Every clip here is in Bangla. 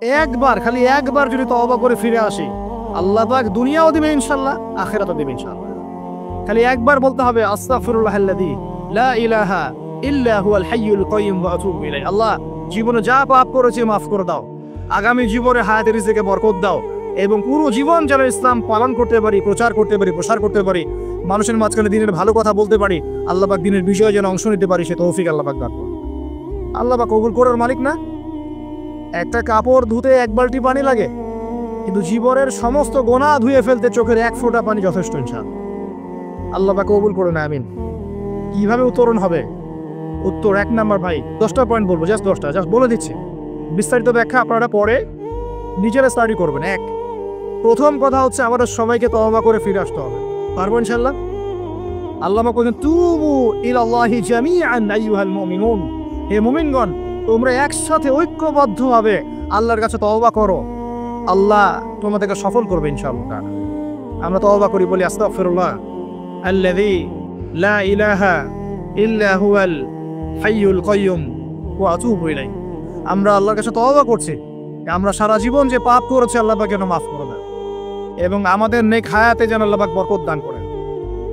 একবার, খালি একবার যদি তওবা করে ফিরে আসি, আল্লাহ পাক দুনিয়াও দিবে ইনশাআল্লাহ, আখিরাতও দিবে ইনশাআল্লাহ। খালি একবার বলতে হবে আস্তাগফিরুল্লাহাল্লাযী লা ইলাহা ইল্লা হুয়াল হাইয়ুল কাইয়্যুম ওয়া আতুবু ইলাইহি। আল্লাহ, জীবনে যা পাপ করেছি মাফ করে দাও, আগামী জীবনে হায়াতে রিজিকে বরকত দাও, এবং পুরো জীবন যেন ইসলাম পালন করতে পারি, প্রচার করতে পারি, প্রসার করতে পারি, মানুষের মাঝখানে দিনের ভালো কথা বলতে পারি, আল্লাহ পাক দিনের বিষয়ে যেন অংশ নিতে পারি, সে তৌফিক আল্লাহ পাক দান করুন। আল্লাহ পাক কবুল করার মালিক না? একটা কাপড় ধুতে এক বালতি পানি লাগে, কিন্তু জীবনের সমস্ত গোনাহ ধুয়ে ফেলতে চোখের এক ফোঁটা পানি যথেষ্ট ইনশাআল্লাহ। আল্লাহ পাক কবুল করুন, আমিন। কিভাবে উত্তরণ হবে? উত্তর 1 নাম্বার, ভাই 10টা পয়েন্ট বলবো, জাস্ট 10টা, জাস্ট বলে দিচ্ছি। বিস্তারিত ব্যাখ্যা আপনারা পরে নিজেরা স্টাডি করবেন। প্রথম কথা হচ্ছে আমাদের সবাইকে তওবা করে ফিরে আসতে হবে। পারবো ইনশাআল্লাহ? আল্লাহ পাক বলেন, তুবু ইলাল্লাহি জামিআন আইয়ুহাল মুমিনুন, হে মুমিনগণ, তোমরা একসাথে ঐক্যবদ্ধভাবে আল্লাহর কাছে তওবা করো, আল্লাহ তোমাদেরকে সফল করবে ইনশাআল্লাহ। আমরা তওবা করি, বলি আস্তাগফিরুল্লাহ আল্লাযী লা ইলাহা ইল্লা হুয়াল হাইয়ুল কাইয়্যুম ওয়া আতুবু ইলাইহি। আমরা আল্লাহর কাছে তওবা করছি, আমরা সারা জীবন যে পাপ করেছি আল্লাহ পাক যেন মাফ করে দেন, এবং আমাদের নেক হায়াতে যেন আল্লাহ পাক বরকত দান করেন,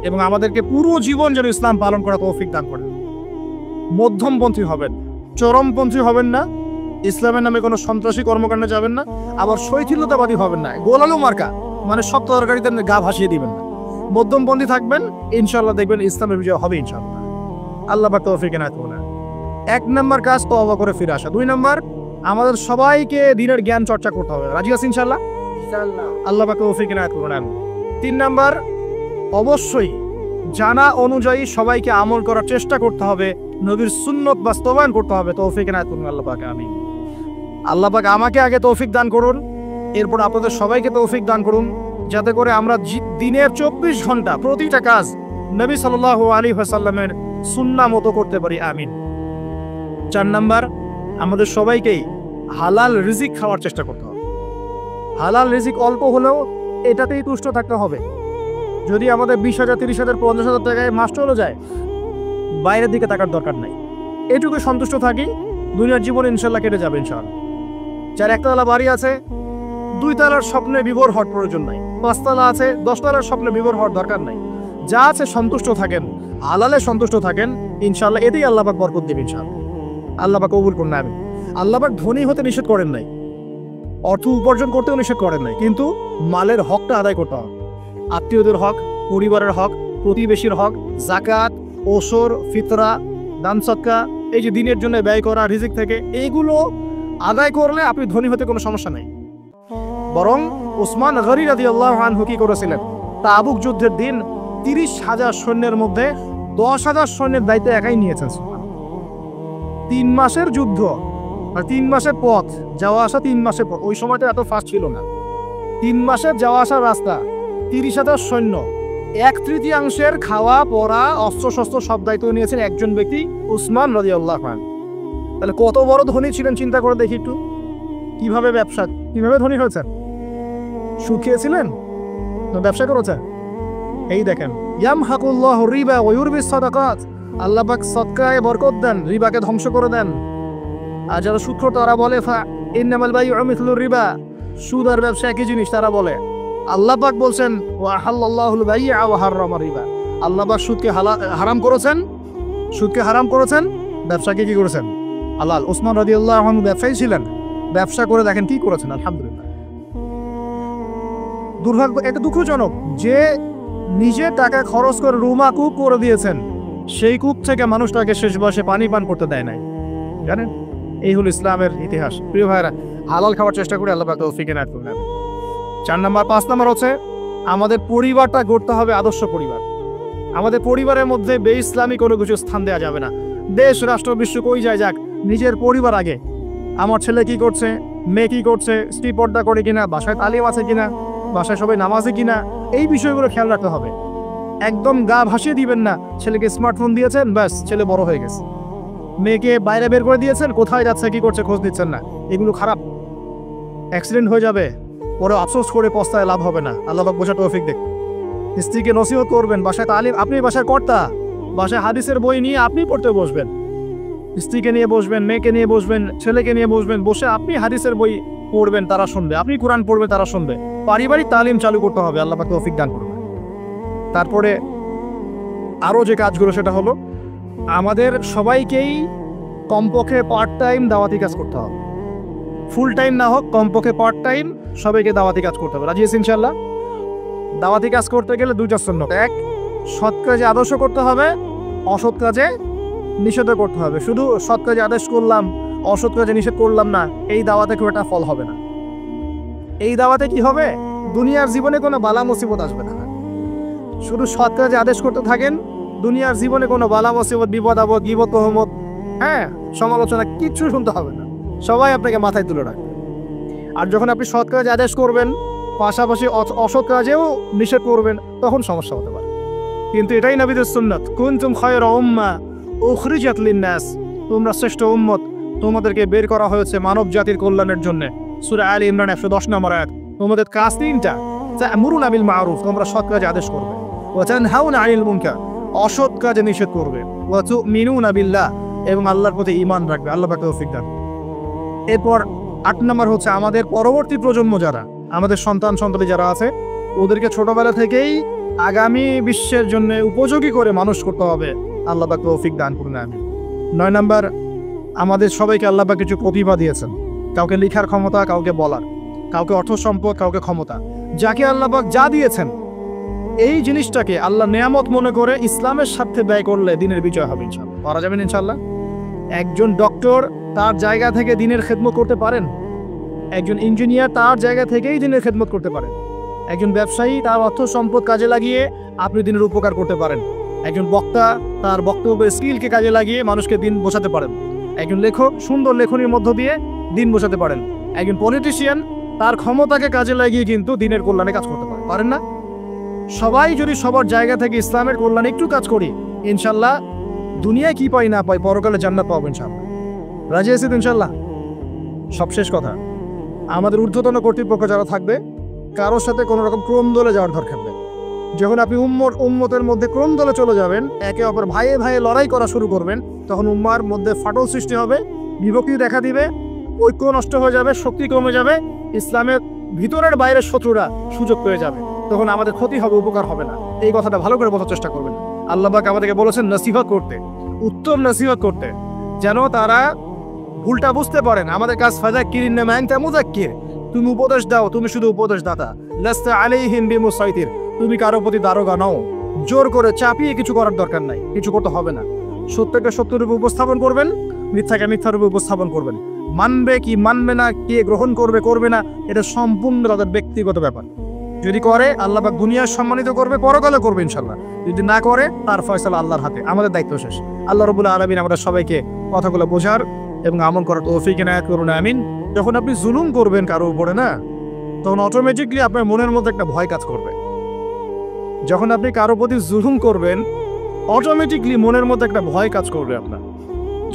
এবং আমাদেরকে পুরো জীবন যেন ইসলাম পালন করা তৌফিক দান করেন। মধ্যমপন্থী হবেন, চরমপন্থী হবেন না, ইসলামের নামে কোনো সন্ত্রাসী কর্মকাণ্ডে যাবেন না, আবার শৈথিল্যতাবাদী হবেন না, গোলালু মার্কা মানে সব তরকারিতে গা ভাসিয়ে দিবেন না। মধ্যমপন্থী থাকবেন, ইনশাআল্লাহ দেখবেন ইসলামের বিজয় হবে ইনশাআল্লাহ। আল্লাহ পাক তৌফিক এনায়েত করুন। 1 নাম্বার কাজ তওবা করে ফিরে আসা। 2 নাম্বার, আমাদের সবাইকে দিনের জ্ঞান চর্চা করতে হবে। রাজি আছেন ইনশাআল্লাহ? ইনশাআল্লাহ। আল্লাহ পাক তৌফিক এনায়েত করুন। 3 নাম্বার, অবশ্যই জানা অনুযায়ী সবাইকে আমল করার চেষ্টা করতে হবে, নবীর সুন্নত বাস্তবায়ন করতে হবে। তৌফিক এনায়েত করুন আল্লাহ পাক, আমিন। আল্লাহ পাক আমাকে আগে তৌফিক দান করুন, এরপর আপনাদের সবাইকে তৌফিক দান করুন, যাতে করে আমরা দিনের 24 ঘন্টা প্রতিটা কাজ নবী সাল্লাল্লাহু আলাইহি ওয়াসাল্লামের সুন্নাহ মতো করতে পারি, আমিন। 4 নাম্বার, আমাদের সবাইকেই হালাল রিজিক খাওয়ার চেষ্টা করতে হবে। হালাল রিজিক অল্প হলেও এটাতেই তুষ্ট থাকতে হবে। যদি আমাদের 20,000, 30,000, 50,000 টাকায় মাস চলে যায়, বাইরের দিকে তাকার দরকার নাই, এটুকু সন্তুষ্ট থাকি, দুনিয়ার জীবন ইনশাল্লাহ কেটে যাবে ইনশাআল্লাহ। যার 1 তলা বাড়ি আছে, 2 তলার স্বপ্নে বিভোর হওয়ার প্রয়োজন নাই, 5 তলা আছে, 10 তলার স্বপ্নে বিভোর হওয়ার দরকার নাই। যা আছে সন্তুষ্ট থাকেন, হালালে সন্তুষ্ট থাকেন, ইনশাআল্লাহ এতেই আল্লাহ পাক বরকত দেবেন ইনশাআল্লাহ। আল্লাহ পাক কবুল করুন, আমিন। আল্লাহ পাক ধনী হতে নিষেধ করেন নাই, অর্থ উপার্জন করতেও নিষেধ করেন নাই, কিন্তু মালের হকটা আদায় করতে হবে। আত্মীয়দের হক, পরিবারের হক, প্রতিবেশীর হক, যাকাত, ওসর, ফিতরা, দান সদকা, এই যে দিনের জন্য ব্যয় করা রিজিক থেকে, এইগুলো আদায় করলে আপনি ধনী হতে কোনো সমস্যা নেই। বরং উসমান গনি রাদিয়াল্লাহু আনহু কি করেছিলেন? তাবুক যুদ্ধের দিন 30,000 সৈন্যের মধ্যে 10,000 সৈন্যের দায়িত্ব একাই নিয়েছেন। 3 মাসের যুদ্ধ, আর 3 মাসের পথ, যাওয়া আসা 3 মাসের পথ, ওই সময়টা এত ফাস্ট ছিল না। 3 মাসের যাওয়া আসার রাস্তা, 30,000 সৈন্য, 1/3 খাওয়া পরা অস্ত্রশস্ত্র সব দায়িত্ব নিয়েছেন একজন ব্যক্তি, উসমান রাদিয়াল্লাহু আনহু। তাহলে কত বড় ধনী ছিলেন চিন্তা করে দেখি একটু। কিভাবে ব্যবসা, কিভাবে ধনী হয়েছেন? সুদ খেয়েছিলেন না ব্যবসা করেছেন? এই দেখেন, ইয়ামহাকুল্লাহু রিবা ওয়া ইউরবিস সাদাকাত, আল্লাহ পাক সদকায় বরকত দেন, রিবাকে ধ্বংস করে দেন। আর যারা সুদখোর তারা বলে ইন্নামাল বাইউ মিথলুর রিবা, সুদ আর ব্যবসা একই জিনিস তারা বলে। আল্লাহ পাক বলছেন ওয়া আহাল্লাল্লাহুল বাই'a ওয়া হাররামা রিবা, আল্লাহ পাক সুদকে হারাম করেছেন, সুদকে হারাম করেছেন, ব্যবসাকে কি করেছেন? হালাল। ওসমান রাদিয়াল্লাহু আনহু ব্যবসায়ী ছিলেন, ব্যবসা করে দেখেন কি করেছেন, আলহামদুলিল্লাহ। দুর্ভাগ্য, এটা দুঃখজনক যে নিজে টাকা খরচ করে রুমা কূপ করে দিয়েছেন, সেই কূপ থেকে মানুষটাকে শেষ বয়সে পানি পান করতে দেয় নাই, জানেন? এই হলো ইসলামের ইতিহাস। প্রিয় ভাইরা, হালাল খাওয়ার চেষ্টা করে আল্লাহ পাক তৌফিক এনায়েত করুন। 4 নাম্বার, 5 নাম্বার হচ্ছে আমাদের পরিবারটা গড়তে হবে আদর্শ পরিবার। আমাদের পরিবারের মধ্যে বে-ইসলামী কোনো কিছু স্থান দেওয়া যাবে না। দেশ, রাষ্ট্র, বিশ্ব কই যায় যাক, নিজের পরিবার আগে। আমার ছেলে কি করছে, মেয়ে কি করছে, স্ত্রী পর্দা করে কিনা, বাসায় তালিম আছে কিনা, বাসায় সবাই নামাজে কিনা, এই বিষয়গুলো খেয়াল রাখতে হবে। একদম গা ভাসিয়ে দিবেন না, ছেলেকে স্মার্টফোন দিয়েছেন, ব্যাস ছেলে বড় হয়ে গেছে। মেয়েকে বাইরে বের করে দিয়েছেন, কোথায় যাচ্ছে কি করছে খোঁজ নিচ্ছেন না, এগুলো খারাপ। অ্যাক্সিডেন্ট হয়ে যাবে, পরে আফসোস করে পস্তায় লাভ হবে না। আল্লাহ পাক বোঝার তৌফিক দেখ। স্ত্রীকে নসিহত করবেন, বাসায় তালিম, আপনি বাসায় কর্তা, বাসায় হাদিসের বই নিয়ে আপনি পড়তে বসবেন, স্ত্রীকে নিয়ে বসবেন, মেয়েকে নিয়ে বসবেন, ছেলেকে নিয়ে বসবেন, বসে আপনি হাদিসের বই পড়বেন তারা শুনবে, আপনি কোরআন পড়বেন তারা শুনবে। পারিবারিক তালিম চালু করতে হবে, আল্লাহ পাক তৌফিক দান করবে। তারপরে আরও যে কাজগুলো সেটা হলো আমাদের সবাইকেই কমপক্ষে পার্ট টাইম দাওয়াতি কাজ করতে হবে। ফুল টাইম না হোক, কমপক্ষে পার্ট টাইম সবাইকে দাওয়াতি কাজ করতে হবে। রাজি আছি ইনশাল্লাহ? দাওয়াতি কাজ করতে গেলে দুইটা সুন্নাত, এক সৎ কাজে আদর্শ করতে হবে, অসৎ কাজে নিষেধ করতে হবে। শুধু সৎ কাজে আদেশ করলাম, অসৎ কাজে নিষেধ করলাম না, এই দাওয়াতে খুব একটা ফল হবে না। এই দাওয়াতে কি হবে? দুনিয়ার জীবনে কোনো বালা মুসিবত আসবে না। শুধু সৎ কাজে আদেশ করতে থাকেন, দুনিয়ার জীবনে কোনো বালা মুসিবত, বিপদ আপদ, গীবত, তহমত, সমালোচনা কিচ্ছু শুনতে হবে না। সবাই আপনাকে মাথায় তুলে রাখবে। আর যখন আপনি সৎ কাজে আদেশ করবেন, পাশাপাশি অসৎ কাজেও নিষেধ করবেন, তখন সমস্যা হতে পারে। কিন্তু এটাই নবীদের সুন্নাত, কুনতুম খায়রা উম্মাহ উখরিজাত লিন-নাস, তোমরা শ্রেষ্ঠ উম্মত, তোমাদেরকে বের করা হয়েছে মানব জাতির কল্যাণের জন্য। সূরা আলী ইমরান 110 নম্বর আয়াত। তোমাদের কাজ তিনটা, তা'মুরুনা বিল মা'রুফ, তোমরা সৎ কাজে আদেশ করবে, ওয়া তানহাউনা আনিল মুনকার, অসৎ কাজে নিষেধ করবে, ওয়া তু'মিনুনা বিল্লাহ, এবং আল্লাহর প্রতি ঈমান রাখবে। আল্লাহ পাক তৌফিক দান। এরপর 8 নম্বর হচ্ছে আমাদের পরবর্তী প্রজন্ম যারা, আমাদের সন্তান-সন্ততি যারা আছে, ওদেরকে ছোটবেলা থেকেই আগামী বিশ্বের জন্য উপযোগী করে মানুষ করতে হবে। আল্লাহ পাক তৌফিক দান করুন, আমিন। 9 নম্বর, আমাদের সবাইকে আল্লাহ পাক কিছু প্রতিভা দিয়েছেন, কাউকে লেখার ক্ষমতা, কাউকে বলার, কাউকে অর্থ সম্পদ, কাউকে ক্ষমতা। যাকে আল্লাহ পাক যা দিয়েছেন, এই জিনিসটাকে আল্লাহ নেয়ামত মনে করে ইসলামের স্বার্থে ব্যয় করলে দিনের বিজয় হবে ইনশাআল্লাহ। পারা যাবেন ইনশাআল্লাহ? একজন ডক্টর তার জায়গা থেকে দিনের খেদমত করতে পারেন, একজন ইঞ্জিনিয়ার তার জায়গা থেকেই দিনের খেদমত করতে পারেন, একজন ব্যবসায়ী তার অর্থ সম্পদ কাজে লাগিয়ে আপনি দিনের উপকার করতে পারেন, একজন বক্তা তার বক্তব্য স্কিলকে কাজে লাগিয়ে মানুষকে দিন বোঝাতে পারেন, একজন লেখক সুন্দর লেখনীর মধ্য দিয়ে দিন বোঝাতে পারেন, একজন পলিটিশিয়ান তার ক্ষমতাকে কাজে লাগিয়ে কিন্তু দিনের কল্যাণে কাজ করতে পারেন না? সবাই যদি সবার জায়গা থেকে ইসলামের কল্যাণে একটু কাজ করি, ইনশাল্লাহ দুনিয়ায় কি পাই না পাই, পরকালে জান্নাত পাবো ইনশাল্লাহ। রাজি আছি ইনশাল্লাহ? সবশেষ কথা, আমাদের ঊর্ধ্বতন কর্তৃপক্ষ যারা থাকবে, কারোর সাথে কোনো রকম ক্রম দলে যাওয়ার দরকার নেই। যখন আপনি উম্মতের মধ্যে ক্রম দলে চলে যাবেন, একে অপর ভাইয়ে ভাইয়ে লড়াই করা শুরু করবেন, তখন উম্মার মধ্যে ফাটল সৃষ্টি হবে, বিভক্তি দেখা দিবে, ঐক্য নষ্ট হয়ে যাবে, শক্তি কমে যাবে, ইসলামের ভিতরের বাইরের শত্রুরা সুযোগ পেয়ে যাবে, তখন আমাদের ক্ষতি হবে, উপকার হবে না। এই কথাটা ভালো করে বোঝার চেষ্টা করবেন। আল্লাহ পাক আমাদেরকে বলেছেন নসিহত করতে, উত্তম নসিহত করতে, যেন তারা ভুলটা বুঝতে পারেন। আমাদের কাজ ফাযাক্কিরিন মা আনতা মুযাক্কির, তুমি উপদেশ দাও, তুমি শুধু উপদেশ দাতা। লাস্তা আলাইহিম বিমুসাইতির, তুমি কারো প্রতি দারোগা নও, জোর করে চাপিয়ে কিছু করার দরকার নাই, কিছু করতে হবে না। সত্যকে সত্যরূপে উপস্থাপন করবেন, মিথ্যাকে মিথ্যারূপে উপস্থাপন করবেন। মানবে কি মানবে না, কে গ্রহণ করবে করবে না, এটা সম্পূর্ণ তাদের ব্যক্তিগত ব্যাপার। যদি করে আল্লাহ পাক দুনিয়ায় সম্মানিত করবে, পরকালে করবে ইনশাল্লাহ। যদি না করে তার ফয়সালা আল্লাহর হাতে, আমাদের দায়িত্ব শেষ। আল্লাহ রাব্বুল আলামিন আমাদের সবাইকে কথাগুলো বোঝার এবং আমল করার তৌফিক এনায়েত করুন, আমিন। যখন আপনি জুলুম করবেন কারোর উপরে না, তখন অটোমেটিকলি আপনার মনের মধ্যে একটা ভয় কাজ করবে। যখন আপনি কারো প্রতি জুলুম করবেন, অটোমেটিকলি মনের মধ্যে একটা ভয় কাজ করবে আপনার।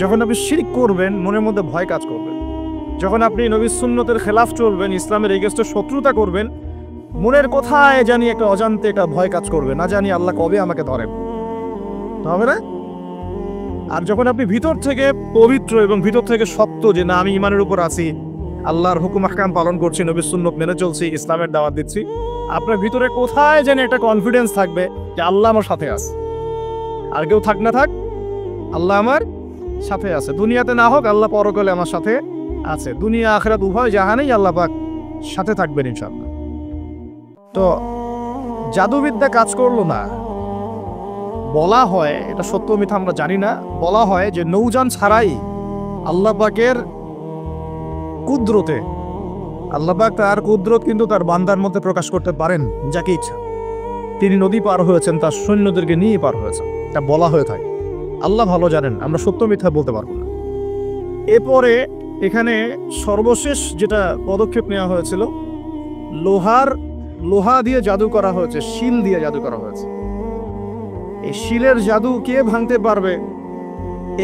যখন আপনি শিরক করবেন, মনের মধ্যে ভয় কাজ করবে। যখন আপনি নবীর সুন্নতের খেলাফ চলবেন, ইসলামের এগেইনস্টে শত্রুতা করবেন, মনের কোথায় জানি একটা অজান্তে একটা ভয় কাজ করবে, না জানি আল্লাহ কবে আমাকে ধরেন, হবে না? আর যখন আপনি ভিতর থেকে পবিত্র এবং ভিতর থেকে শক্ত, যে না আমি ইমানের উপর আছি, আল্লাহর হুকুম আহকাম পালন করছি, নবীর সুন্নত মেনে চলছি, ইসলামের দাওয়াত দিচ্ছি, আপনার ভিতরে কোথায় যেন একটা কনফিডেন্স থাকবে যে আল্লাহ আমার সাথে আছে। আর কেউ থাক না থাক, আল্লাহ আমার সাথে আছে। দুনিয়াতে না হোক, আল্লাহ পরকালে আমার সাথে আছে। দুনিয়া আখিরাত উভয় জাহানেই আল্লাহ পাক সাথে থাকবেন ইনশাআল্লাহ। তো জাদুবিদ্যা কাজ করলো না, বলা হয়, এটা সত্য মিথ্যা আমরা জানি না, বলা হয় যে নৌযান ছাড়াই আল্লাহ পাকের কুদরতে, আল্লাহ পাক তার কুদরত কিন্তু তার বান্দার মধ্যে প্রকাশ করতে পারেন যাকে ইচ্ছা। তিনি নদী পার হয়েছেন, তার সৈন্যদেরকে নিয়ে পার হয়েছেন, এটা বলা হয়ে থাকে। আল্লাহ ভালো জানেন, আমরা সত্য মিথ্যা বলতে পারবো না। এরপরে এখানে সর্বশেষ যেটা পদক্ষেপ নেওয়া হয়েছিল, লোহা দিয়ে জাদু করা হয়েছে, শিল দিয়ে জাদু করা হয়েছে। এই শিলের জাদু কে ভাঙতে পারবে,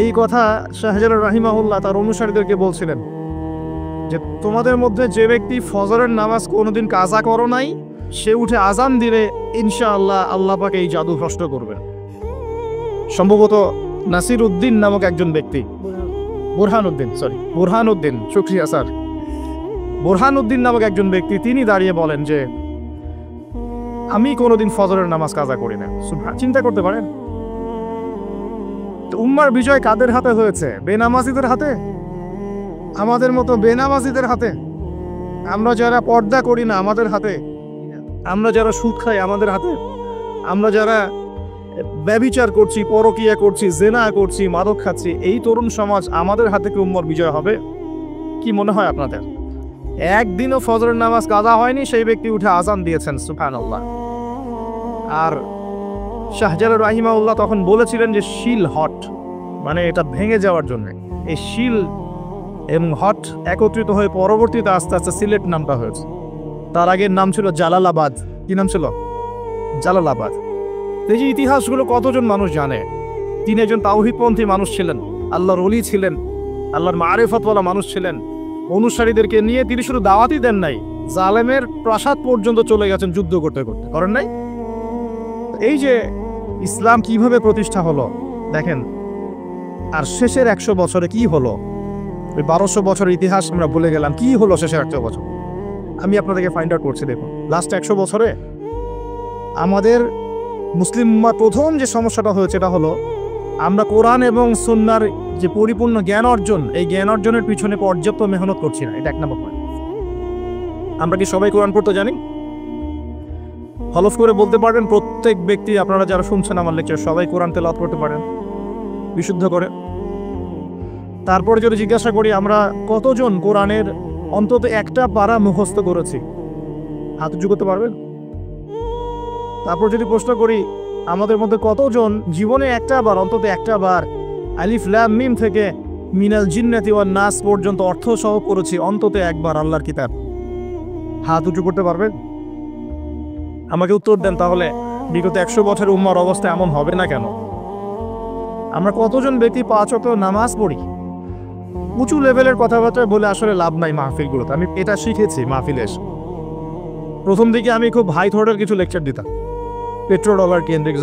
এই কথা শাহজালাল রাহিমাহুল্লাহ তার অনুসারীদেরকে বলছিলেন যে তোমাদের মধ্যে যে ব্যক্তি ফজরের নামাজ কোনোদিন কাজা করো নাই, সে উঠে আজান দিলে ইনশাআল্লাহ আল্লাহ পাক এই জাদু ভ্রষ্ট করবেন। সম্ভবত নাসির উদ্দিন নামক একজন ব্যক্তি, বুরহান উদ্দিন, শুকরিয়া স্যার, বোরহানউদ্দিন নামক একজন ব্যক্তি, তিনি দাঁড়িয়ে বলেন যে আমি কোনোদিন ফজরের নামাজ কাজা করি না। চিন্তা করতে পারেন, উম্মার বিজয় কাদের হাতে হয়েছে? বেনামাজিদের হাতে, আমাদের মতো বেনামাজিদের হাতে। আমরা যারা পর্দা করি না আমাদের হাতে, আমরা যারা সুদ খাই আমাদের হাতে, আমরা যারা ব্যভিচার করছি, পরকিয়া করছি, জেনা করছি, মাদক খাচ্ছি, এই তরুণ সমাজ আমাদের হাতে কি উম্মার বিজয় হবে? কি মনে হয় আপনাদের? একদিনও ফজরের নামাজ কাজা হয়নি, সেই ব্যক্তি উঠে আজান দিয়েছেন, সুবহানাল্লাহ। আর শাহজালাল রাহিমাহুল্লাহ তখন বলেছিলেন যে শিল হট, মানে এটা ভেঙে যাওয়ার জন্য। এই শিল এবং হট একত্রিত হয়ে পরবর্তীতে আস্তে আস্তে সিলেট নামটা হয়েছে। তার আগের নাম ছিল জালালাবাদ। কি নাম ছিল? জালালাবাদ। এই যে ইতিহাসগুলো কতজন মানুষ জানে? তিনি একজন তাওহীদপন্থী মানুষ ছিলেন, আল্লাহর ওলি ছিলেন, আল্লাহর মারিফতওয়ালা মানুষ ছিলেন। অনুসারীদেরকে নিয়ে তিনি শুধু দাওয়াতই দেন নাই, জালেমের প্রাসাদ পর্যন্ত চলে গেছেন যুদ্ধ করতে করতে, করেন নাই? এই যে ইসলাম কিভাবে প্রতিষ্ঠা হলো দেখেন। আর শেষের 100 বছরে কি হলো? ওই 1200 বছরের ইতিহাস আমরা ভুলে গেলাম, কি হলো শেষের 100 বছর? আমি আপনাদেরকে ফাইন্ড আউট করছি। দেখুন, লাস্ট 100 বছরে আমাদের মুসলিম উম্মার প্রথম যে সমস্যাটা হয়েছে এটা হলো আমরা কোরআন এবং সুন্নাহর যে পরিপূর্ণ জ্ঞান অর্জন, এই জ্ঞান অর্জনের পিছনে পর্যাপ্ত মেহনত করছি না। এটা 1 নম্বর পয়েন্ট। আমরা কি সবাই কোরআন পড়তে জানি? হলফ করে বলতে পারবেন প্রত্যেক ব্যক্তি, আপনারা যারা শুনছেন আমার লেকচার, সবাই কোরআন তেলাওয়াত করতে পারেন বিশুদ্ধ করে? তারপরে যদি জিজ্ঞাসা করি আমরা কতজন কোরআনের অন্তত একটা পারা মুখস্থ করেছি, হাত উঁচু করতে পারবেন? তারপর যদি প্রশ্ন করি আমাদের মধ্যে কতজন জীবনে অন্তত একটা বার আলিফ লাম মিম থেকে মিনাল জিন্নাতি ওয়ান নাস পর্যন্ত অর্থ সহ করেছি অন্তত একবার আল্লাহর কিতাব, হাত উঁচু করতে পারবেন? আমাকে উত্তর দেন। তাহলে বিগত 100 বছরের উম্মার অবস্থা এমন হবে না কেন? আমরা কতজন ব্যক্তি 5 ওয়াক্ত নামাজ পড়ি? উঁচু লেভেলের কথাবার্তা বলে আসলে লাভ নাই মাহফিলগুলোতে। আমি এটা শিখেছি মাহফিলে এসে। প্রথম দিকে আমি খুব হাই থ্রোটের কিছু লেকচার দিতাম, পেট্রো ডলার কেন্দ্রিক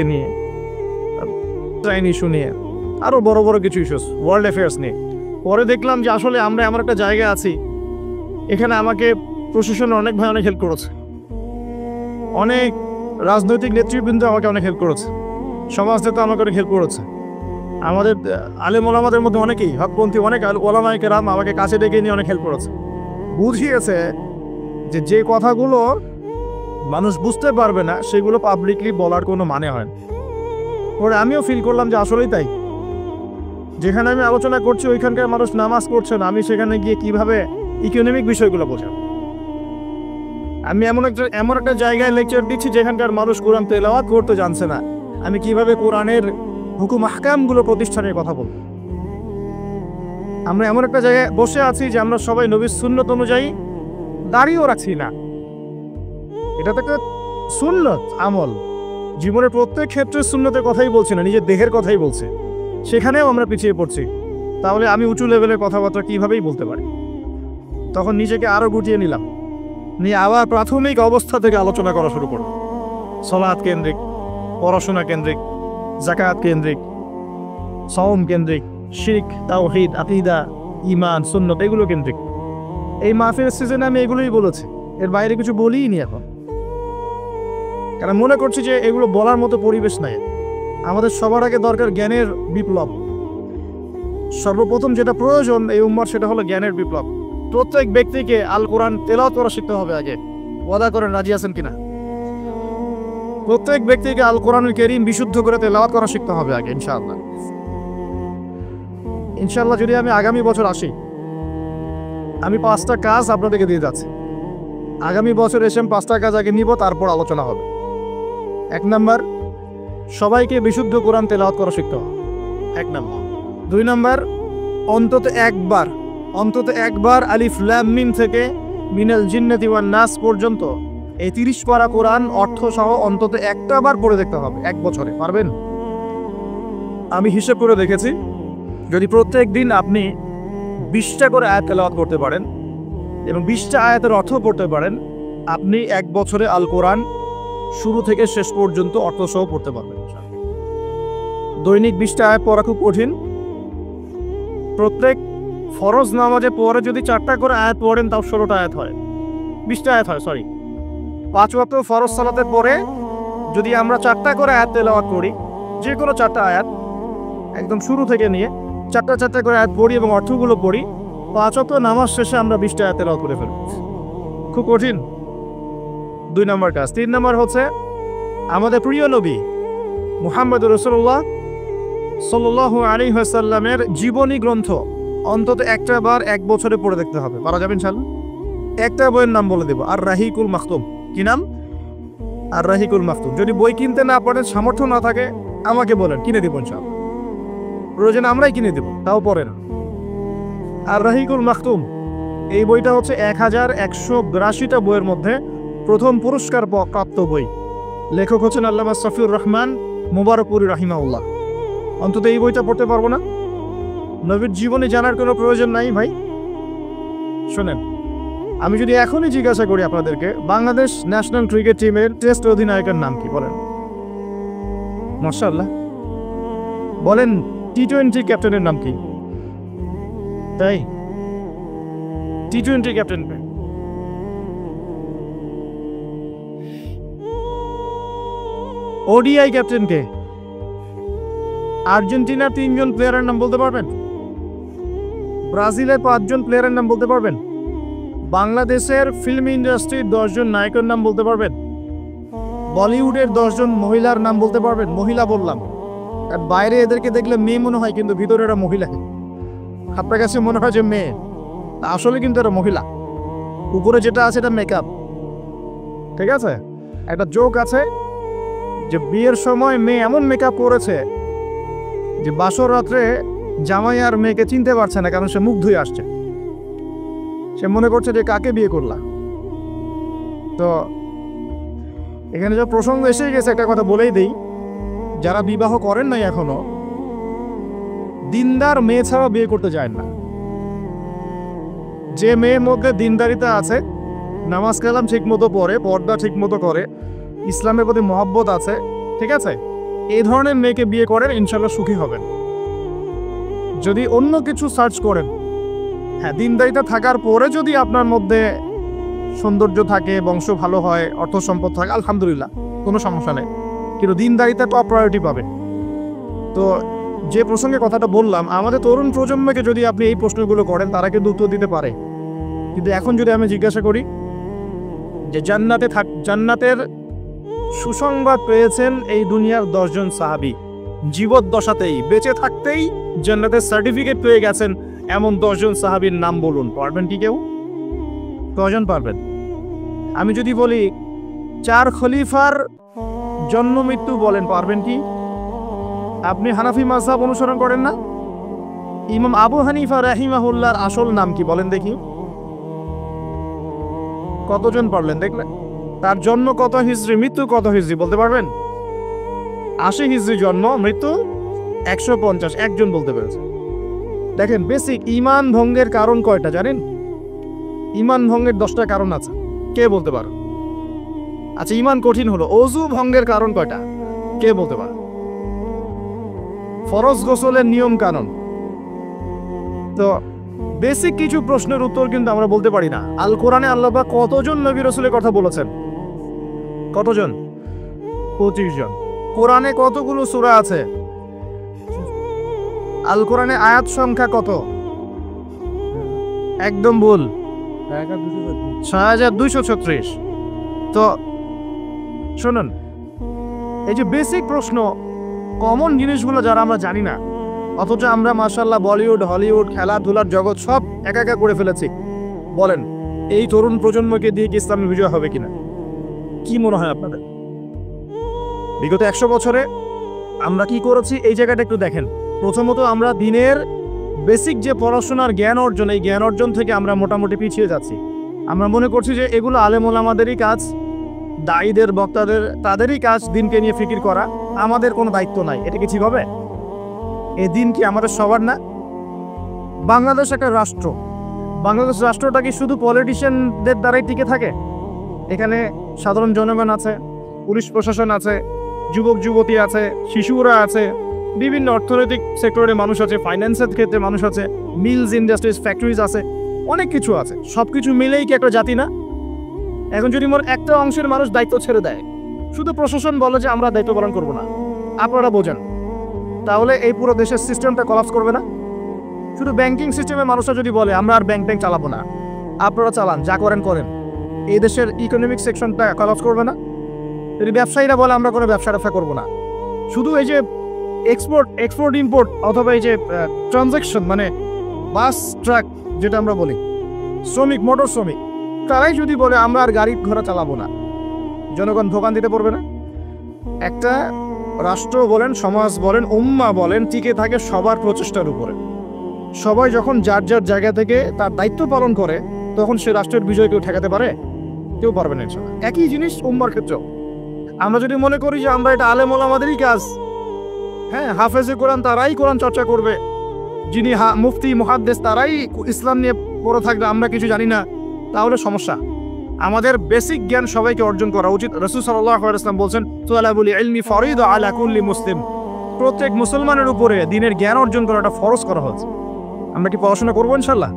নিয়ে, ট্রেন ইস্যু নিয়ে, আরও বড় বড় কিছু ইস্যুস, ওয়ার্ল্ড অ্যাফেয়ার্স নিয়ে। পরে দেখলাম যে আসলে আমরা এমন একটা জায়গায় আছি, এখানে আমাকে প্রশাসনের অনেক ভাই অনেক হেল্প করেছে, অনেক রাজনৈতিক নেতৃবৃন্দ আমাকে অনেক হেল্প করেছে, সমাজ নেতা আমাকে অনেক হেল্প করেছে, আমাদের আলেম ওলামাদের মধ্যে অনেকেই, হকপন্থী অনেক ওলামায়ে কেরাম আমাকে কাছে ডেকে নিয়ে অনেক হেল্প করেছে। বুঝিয়েছে যে যে কথাগুলো মানুষ বুঝতে পারবে না সেগুলো পাবলিকলি বলার কোনো মানে হয় না। পরে আমিও ফিল করলাম যে আসলেই তাই। যেখানে আমি আলোচনা করছি ওইখানকার মানুষ নামাজ পড়ছে না, আমি সেখানে গিয়ে কিভাবে ইকোনমিক বিষয়গুলো বোঝাবো? আমি এমন একটা জায়গায় লেকচার দিচ্ছি যেখানকার মানুষ কোরআন তেলাওয়াত করতে জানছে না, আমি কিভাবে কোরআনের হুকুম আহকামগুলো প্রতিষ্ঠানের কথা বলবো? আমরা এমন একটা জায়গায় বসে আছি যে আমরা সবাই নবীর সুন্নত অনুযায়ী দাঁড়িয়েও রাখছি না। এটা তো একটা সুন্নত আমল, জীবনের প্রত্যেক ক্ষেত্রে সুন্নতের কথাই বলছি না, নিজের দেহের কথাই বলছে, সেখানেও আমরা পিছিয়ে পড়ছি। তাহলে আমি উঁচু লেভেলের কথাবার্তা কিভাবেই বলতে পারি? তখন নিজেকে আরও গুটিয়ে নিলাম, নিয়ে আবার প্রাথমিক অবস্থা থেকে আলোচনা করা শুরু করলাম। সালাত কেন্দ্রিক, পড়াশোনা কেন্দ্রিক, যাকাত কেন্দ্রিক, সাওম কেন্দ্রিক, শিরক, তাওহীদ, আকীদা, ঈমান, সুন্নাত এগুলো কেন্দ্রিক। এই মাহফিলের সিজনে আমি এগুলোই বলেছি, এর বাইরে কিছু বলিই নি এখন, কারণ মনে করছি যে এগুলো বলার মতো পরিবেশ নাই। আমাদের সবার আগে দরকার জ্ঞানের বিপ্লব। সর্বপ্রথম যেটা প্রয়োজন এই উম্মার সেটা হলো জ্ঞানের বিপ্লব। প্রত্যেক ব্যক্তিকে আল কোরআন তেলাওয়াত করা শিখতে হবে আগে। ওয়াদা করেন, রাজি আছেন কিনা? প্রত্যেক ব্যক্তিকে আল কোরআনুল কারীম বিশুদ্ধ করে তেলাওয়াত করা শিখতে হবে আগে, ইনশাআল্লাহ। ইনশাআল্লাহ যদি আমি আগামী বছর আসি, আমি 5টা কাজ আপনাদেরকে দিয়ে যাচ্ছি। আগামী বছর এসে 5টা কাজ আগে নিব, তারপর আলোচনা হবে। 1 নাম্বার, সবাইকে বিশুদ্ধ কোরআন তেলাওয়াত করা শিখতে হবে, 1 নাম্বার। 2 নাম্বার, অন্তত একবার আলিফ লাম মিম থেকে মিনাল জিন্নাতি ওয়ান নাস পর্যন্ত এই 30 পারা কোরআন অর্থ সহ অন্তত একটা বার পড়ে দেখতে হবে 1 বছরে। পারবেন? আমি হিসেব করে দেখেছি, যদি প্রত্যেক দিন আপনি 20টা করে আয়াত তেলাওয়াত করতে পারেন এবং 20টা আয়াতের অর্থ পড়তে পারেন, আপনি 1 বছরে আল কোরআন শুরু থেকে শেষ পর্যন্ত অর্থ সহ পড়তে পারবেন। দৈনিক 20টা আয়াত পড়া খুব কঠিন। প্রত্যেক ফরজ নামাজে পরে যদি 4টা করে আয়াত পড়েন তাও 16টা আয়াত হয়, 20টা আয়াত হয়, সরি। 5 ওয়াক্ত ফরজ সালাতের পরে যদি আমরা 4টা করে আয়াত তেলাওয়াত করি, যে কোনো 4টা আয়াত একদম শুরু থেকে নিয়ে 4টা করে আয়াত পড়ি এবং অর্থগুলো পড়ি, 5 ওয়াক্ত নামাজ শেষে আমরা 20টা আয়াত তেলাওয়াত করে ফেলব। খুব কঠিন। 2 নম্বর কাজ। 3 নম্বর হচ্ছে আমাদের প্রিয় নবী মুহাম্মদুর রাসূলুল্লাহ সাল্লাল্লাহু আলাইহি ওয়াসাল্লামের জীবনী গ্রন্থ অন্তত একটা বার 1 বছরে পড়ে দেখতে হবে। পারা যাবে ইনশাআল্লাহ? একটা বইয়ের নাম বলে দেব, আর রাহিকুল মাখতুম। কি নাম? আর রাহিকুল মাখতুম। যদি বই কিনতে না পারেন, সামর্থ্য না থাকে, আমাকে বলেন, কিনে দেব ইনশাআল্লাহ। প্রয়োজনে আমরাই কিনে দেব, তাও পড়েন। আর রাহিকুল মাখতুম এই বইটা হচ্ছে 1182টা বইয়ের মধ্যে প্রথম পুরস্কার প্রাপ্ত বই। লেখক হচ্ছেন আল্লামা সফিউর রহমান মুবারকপুরী রাহিমাহুল্লাহ। অন্তত এই বইটা পড়তে পারবো না? নবীর জীবনে জানার কোনো প্রয়োজন নাই ভাই। শোনেন, আমি যদি এখনই জিজ্ঞাসা করি আপনাদেরকে, বাংলাদেশ ন্যাশনাল ক্রিকেট টিমের টেস্ট অধিনায়কের নাম কি বলেন? মাশাআল্লাহ। বলেন টি-20 ক্যাপ্টেনের নাম কি? তাই টি-20 ক্যাপ্টেন ওডিআই ক্যাপ্টেন কে? আর্জেন্টিনার 3 জন প্লেয়ারের নাম বলতে পারবেন? ব্রাজিলের 5 জন প্লেয়ারের নাম বলতে পারবেন? বাংলাদেশের ফিল্ম ইন্ডাস্ট্রির 10 জন নায়কের নাম বলতে পারবেন? বলিউডের 10 জন মহিলার নাম বলতে পারবেন? মহিলা বললাম, আর বাইরে এদেরকে দেখলে মেয়ে মনে হয়, কিন্তু ভিতরে এরা মহিলা। আপনার কাছে মনে হয় যে মেয়ে, আসলে কিন্তু এরা মহিলা। উপরে যেটা আছে এটা মেকআপ, ঠিক আছে? একটা জোক আছে যে বিয়ের সময় মেয়ে এমন মেকআপ করেছে যে বাসর রাত্রে জামাই আর মেয়েকে চিনতে পারছে না, কারণ সে মুখ ধুয়ে আসছে। সে মনে করছে যে কাকে বিয়ে করলা। তো এখানে যে প্রসঙ্গ এসে গেছে, একটা কথা বলেই দেই, যারা বিবাহ করেন নাই এখনো, দিনদার মেয়ে ছাড়া বিয়ে করতে যায় না। যে মেয়ের মধ্যে দিনদারিতা আছে, নামাজ কালাম ঠিক মতো পড়ে, পর্দা ঠিক মতো করে, ইসলামের প্রতি মহব্বত আছে, ঠিক আছে, এই ধরনের মেয়েকে বিয়ে করেন, ইনশাল্লাহ সুখী হবেন। যদি অন্য কিছু সার্চ করেন, হ্যাঁ, দিনদারিতা থাকার পরে যদি আপনার মধ্যে সৌন্দর্য থাকে, বংশ ভালো হয়, অর্থ সম্পদ থাকে, আলহামদুলিল্লাহ, কোনো সমস্যা নেই, কিন্তু দিনদারিতা টপ প্রায়োরিটি পাবেন। তো যে প্রসঙ্গে কথাটা বললাম, আমাদের তরুণ প্রজন্মকে যদি আপনি এই প্রশ্নগুলো করেন, তারা কিন্তু উত্তর দিতে পারে। কিন্তু এখন যদি আমি জিজ্ঞাসা করি যে জান্নাতের সুসংবাদ পেয়েছেন এই দুনিয়ার 10 জন সাহাবী, জীবদ্দশাতেই, বেঁচে থাকতেই জান্নাতের সার্টিফিকেট পেয়ে গেছেন, এমন 10 জন সাহাবীর নাম বলুন। পারবেন কি কেউ? কজন পারবেন? আমি যদি বলি 4 খলিফার জন্ম মৃত্যু বলেন, পারবেন কি? আপনি হানাফি মাযহাব অনুসরণ করেন না? ইমাম আবু হানিফা রাহিমাহুল্লাহর আসল নাম কি বলেন দেখি? কতজন পারলেন দেখলেন? তার জন্ম কত হিজরি, মৃত্যু কত হিজরি বলতে পারবেন? 80 হিজরি জন্ম, মৃত্যু 150, একজন বলতে পেরেছে। দেখেন, বেসিক ঈমান ভঙ্গের কারণ কয়টা জানেন? ঈমান ভঙ্গের 10টা কারণ আছে, কে বলতে পারে? আচ্ছা, ঈমান কঠিন হলো, ওযু ভঙ্গের কারণ কয়টা, কে বলতে পারে? ফরজ গোসলের নিয়ম কানুন। তো বেসিক কিছু প্রশ্নের উত্তর কিন্তু আমরা বলতে পারি না। আল কোরআনে আল্লাহ পাক কতজন নবী রাসূলের কথা বলেছেন? কতজন? 25 জন। কোরআনে কতগুলো সূরা আছে? আল কোরআনে আয়াত সংখ্যা কত? একদম ভুল, 6236। তো শুনুন, এই যে বেসিক প্রশ্ন, কমন জিনিসগুলো যারা আমরা জানি না, অথচ আমরা মাশাআল্লাহ বলিউড, হলিউড, খেলাধুলার জগৎ সব একা একা করে ফেলেছি। বলেন, এই তরুণ প্রজন্মকে দিয়ে কি ইসলামের বিজয় হবে কিনা? কি মনে হয় আপনাদের? বিগত 100 বছরে আমরা কি করেছি, এই জায়গাটা একটু দেখেন। প্রথমত, আমরা দিনের বেসিক যে পড়াশোনার জ্ঞান অর্জন, এই জ্ঞান অর্জন থেকে আমরা মোটামুটি পিছিয়ে যাচ্ছি। আমরা মনে করছি যে এগুলো আলেম ওলামাদেরই কাজ, দায়ীদের, বক্তাদের, তাদেরই কাজ দিনকে নিয়ে ফিকির করা, আমাদের কোনো দায়িত্ব নাই। এটা কি ঠিক হবে? এই দিন কি আমাদের সবার না? বাংলাদেশ একটা রাষ্ট্র, বাংলাদেশ রাষ্ট্রটা কি শুধু পলিটিশিয়ানদের দ্বারাই টিকে থাকে? এখানে সাধারণ জনগণ আছে, পুলিশ প্রশাসন আছে, যুবক যুবতী আছে, শিশুরা আছে, বিভিন্ন অর্থনৈতিক সেক্টরে মানুষ আছে, ফাইন্যান্সের ক্ষেত্রে মানুষ আছে, মিলস, ইন্ডাস্ট্রিজ, ফ্যাক্টরিজ আছে, অনেক কিছু আছে। সব কিছু মিলেই কি একটা জাতি না? এখন যদি মোর একটা অংশের মানুষ দায়িত্ব ছেড়ে দেয়, শুধু প্রশাসন বলে যে আমরা দায়িত্ব পালন করবো না, আপনারা বোঝেন, তাহলে এই পুরো দেশের সিস্টেমটা কলাপস করবে না? শুধু ব্যাংকিং সিস্টেমে মানুষরা যদি বলে আমরা আর ব্যাংক চালাবো না, আপনারা চালান, যা করেন করেন, এই দেশের ইকোনমিক সেকশনটা কলাপস করবে না? যদি ব্যবসায়ীরা বলে আমরা কোনো ব্যবসা করবো না, শুধু এই যে এক্সপোর্ট ইম্পোর্ট অথবা এই যে ট্রানজ্যাকশন, মানে বাস ট্রাক যেটা আমরা বলি, শ্রমিক, মোটর শ্রমিক, তারাই যদি বলে আমরা আর গাড়ি ঘোড়া চালাবো না, জনগণ দোকান দিতে পারবে না? একটা রাষ্ট্র বলেন, সমাজ বলেন, উম্মাহ বলেন, টিকে থাকে সবার প্রচেষ্টার উপরে। সবাই যখন যার যার জায়গা থেকে তার দায়িত্ব পালন করে, তখন সে রাষ্ট্রের বিজয় কেউ ঠেকাতে পারে? কেউ পারবে না। একই জিনিস উম্মার ক্ষেত্রেও। আমরা যদি মনে করি যে আমরা এটা আলেম ওলামাদেরই কাজ, হ্যাঁ, হাফেজে কোরআন তারাই কোরআন চর্চা করবে, যিনি মুফতি মুহাদ্দিস তারাই ইসলাম নিয়ে পড়ে থাকবে, আমরা কিছু জানি না, তাহলে সমস্যা। আমাদের বেসিক জ্ঞান সবাইকে অর্জন করা উচিত। রাসূল সাল্লাল্লাহু আলাইহি ওয়াসাল্লাম বলেন, তুলাবুল ইলমি ফরিদা আলা কুল্লি মুসলিম। প্রত্যেক মুসলমানের উপরে দিনের জ্ঞান অর্জন করাটা ফরজ করা হয়েছে। আমরা কি পড়াশোনা করবো? ইনশাআল্লাহ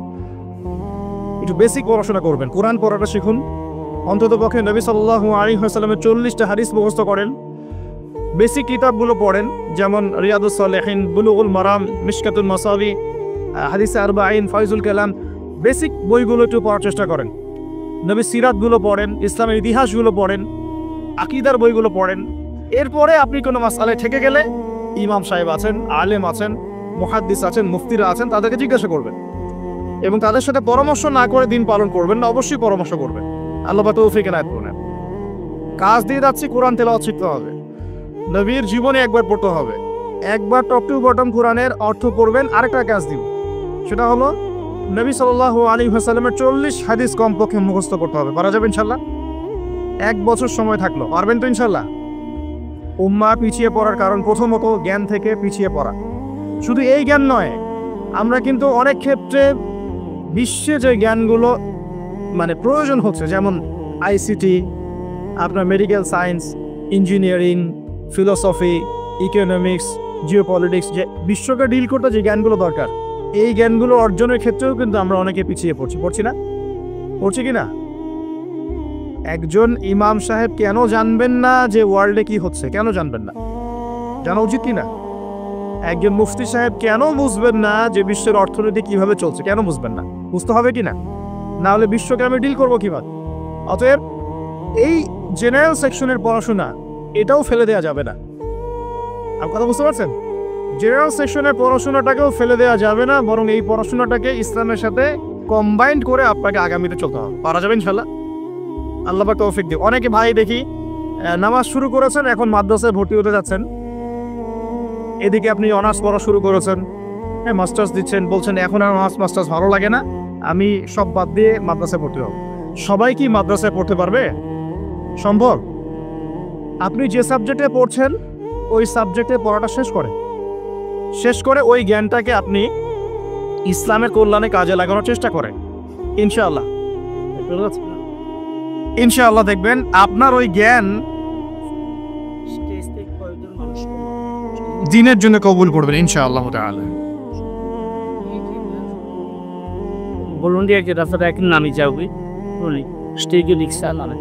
একটু বেসিক পড়াশোনা করবেন, কোরআন পড়াটা শিখুন, অন্ততপক্ষে নবী সাল্লাল্লাহু আলাইহি ওয়াসাল্লামের 40টা হাদিস মুখস্থ করেন, বেসিক কিতাবগুলো পড়েন, যেমন রিয়াদুস সালেহিন, বুলুগুল মারাম, মিশকাতুল মাসাবি, হাদিসে আরবাঈন, ফায়জুল কালাম, বেসিক বইগুলো একটু পড়ার চেষ্টা করেন। নবী সিরাতগুলো পড়েন, ইসলামের ইতিহাসগুলো পড়েন, আকীদার বইগুলো পড়েন। এরপরে আপনি কোনো মাসআলায় ঠেকে গেলে ইমাম সাহেব আছেন, আলেম আছেন, মুহাদ্দিস আছেন, মুফতিরা আছেন, তাদেরকে জিজ্ঞাসা করবেন এবং তাদের সাথে পরামর্শ না করে দিন পালন করবেন না, অবশ্যই পরামর্শ করবেন। আল্লাহ পাক তৌফিক এনায়েত করুন। কাজ দিয়ে যাচ্ছি, কোরআন তেলাওয়াত শিখতে হবে, নবীর জীবনে একবার পড়তে হবে, একবার টপ টু বটম কোরআনের অর্থ পড়বেন। আরেকটা কাজ দিব, সেটা হলো নবী সাল্লাল্লাহু আলাইহি ওয়াসাল্লামের 40 হাদিস কমপক্ষে মুখস্থ করতে হবে। পারা যাবে ইনশাআল্লাহ? 1 বছর সময় থাকলো, পারবেন তো ইনশাআল্লাহ? উম্মাহ পিছিয়ে পড়ার কারণ প্রথমত জ্ঞান থেকে পিছিয়ে পড়া। শুধু এই জ্ঞান নয়, আমরা কিন্তু অনেক ক্ষেত্রে বিশ্বে যে জ্ঞানগুলো মানে প্রয়োজন হচ্ছে, যেমন আইসিটি, আপনার medical science, engineering, philosophy, economics, geopolitics, যে বিশ্বকে ডিল করতে যে জ্ঞানগুলো দরকার, এই জ্ঞানগুলো অর্জনের ক্ষেত্রেও কিন্তু আমরা অনেকে পিছিয়ে পড়ছি না? পড়ছি কি না? একজন ইমাম সাহেব কেন জানবেন না যে ওয়ার্ল্ডে কি হচ্ছে? কেন জানবেন না? জানা উচিত কি না? একজন মুফতি সাহেব কেন বুঝবেন না যে বিশ্বের অর্থনীতি কিভাবে চলছে? কেন বুঝবেন না? বুঝতে হবে কি না? না হলে বিশ্বকে আমি ডিল করবো কিভাবে? অতএব এই জেনারেল সেকশনের পড়াশোনা এটাও ফেলে দেওয়া যাবে না। আপনি কথা বুঝতে পারছেন? জেনারেল সেকশনের পড়াশোনাটাকেও ফেলে দেওয়া যাবে না, বরং এই পড়াশোনাটাকে ইসলামের সাথে কম্বাইন্ড করে আপনাকে আগামীতে চলতে হবে। পারা যাবে ইনশাল্লাহ? আল্লাহ পাক তৌফিক দিন। অনেকে ভাই দেখি নামাজ শুরু করেছেন, এখন মাদ্রাসায় ভর্তি হতে যাচ্ছেন, এদিকে আপনি অনার্স পড়া শুরু করেছেন, হ্যাঁ, মাস্টার্স দিচ্ছেন, বলছেন এখন আর মাস্টার্স ভালো লাগে না, আমি সব বাদ দিয়ে মাদ্রাসায় ভর্তি হব। সবাই কি মাদ্রাসায় পড়তে পারবে? সম্ভব? আপনি যে সাবজেক্টে পড়ছেন ওই সাবজেক্টে পড়াটা শেষ করে ওই জ্ঞানটাকে আপনি ইসলামের কল্যাণে কাজে লাগানোর চেষ্টা করেন। ইনশাআল্লাহ দেখবেন আপনার ওই জ্ঞান দিনের জন্য কবুল করবেন ইনশাআল্লাহ তাআলা। volunteer ke rasa ek nami jaoge boli stage liksa name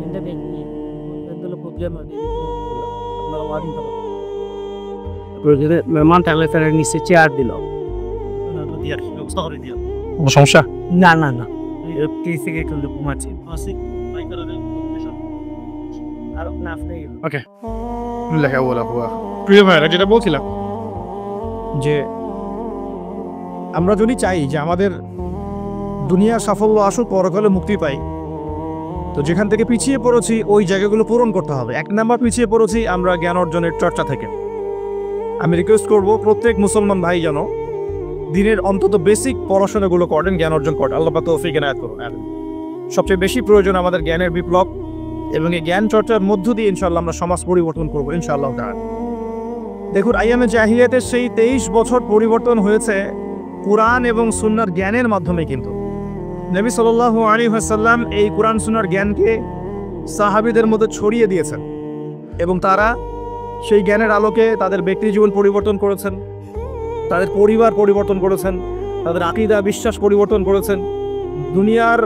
inda bekni endolo program ade apnara warin to project mehman থাকলে তার নিচে চেয়ার দিল না তো দিয়া শহরে দিয়া কোনো সমস্যা? না না না প্লিজ থেকে একটু ঘুমাচ্ছি আসি বাই করে আর না আপনি ওকে। প্রিয় ভাইরা, যেটা বলছিলাম যে আমরা যদি চাই যে আমাদের দুনিয়ার সাফল্য আসুক, পরকালে মুক্তি পাই, তো যেখান থেকে পিছিয়ে পড়েছি ওই জায়গাগুলো পূরণ করতে হবে। 1 নাম্বার পিছিয়ে পড়েছি আমরা জ্ঞান অর্জনের চর্চা থেকে। আমি রিকোয়েস্ট করব প্রত্যেক মুসলমান ভাই যেন দিনের অন্তত বেসিক পড়াশোনাগুলো করেন, জ্ঞান অর্জন করেন। আল্লাহ পাক তৌফিক এনায়েত করুন। সবচেয়ে বেশি প্রয়োজন আমাদের জ্ঞানের বিপ্লব, এবং এই জ্ঞান চর্চার মধ্য দিয়ে ইনশাআল্লাহ আমরা সমাজ পরিবর্তন করবো ইনশাআল্লাহ তাআলা। দেখুন, আইয়ামে জাহিলিয়াতের সেই 23 বছর পরিবর্তন হয়েছে কুরআন এবং সুন্নাহর জ্ঞানের মাধ্যমে। কিন্তু নবী সাল্লাল্লাহু আলাইহি ওয়াসাল্লাম এই কুরআন সুন্নাহর জ্ঞানকে সাহাবীদের মধ্যে ছড়িয়ে দিয়েছেন এবং তারা সেই জ্ঞানের আলোকে তাদের ব্যক্তি জীবন পরিবর্তন করেছেন, তাদের পরিবার পরিবর্তন করেছেন, তাদের আকীদা বিশ্বাস পরিবর্তন করেছেন। দুনিয়ার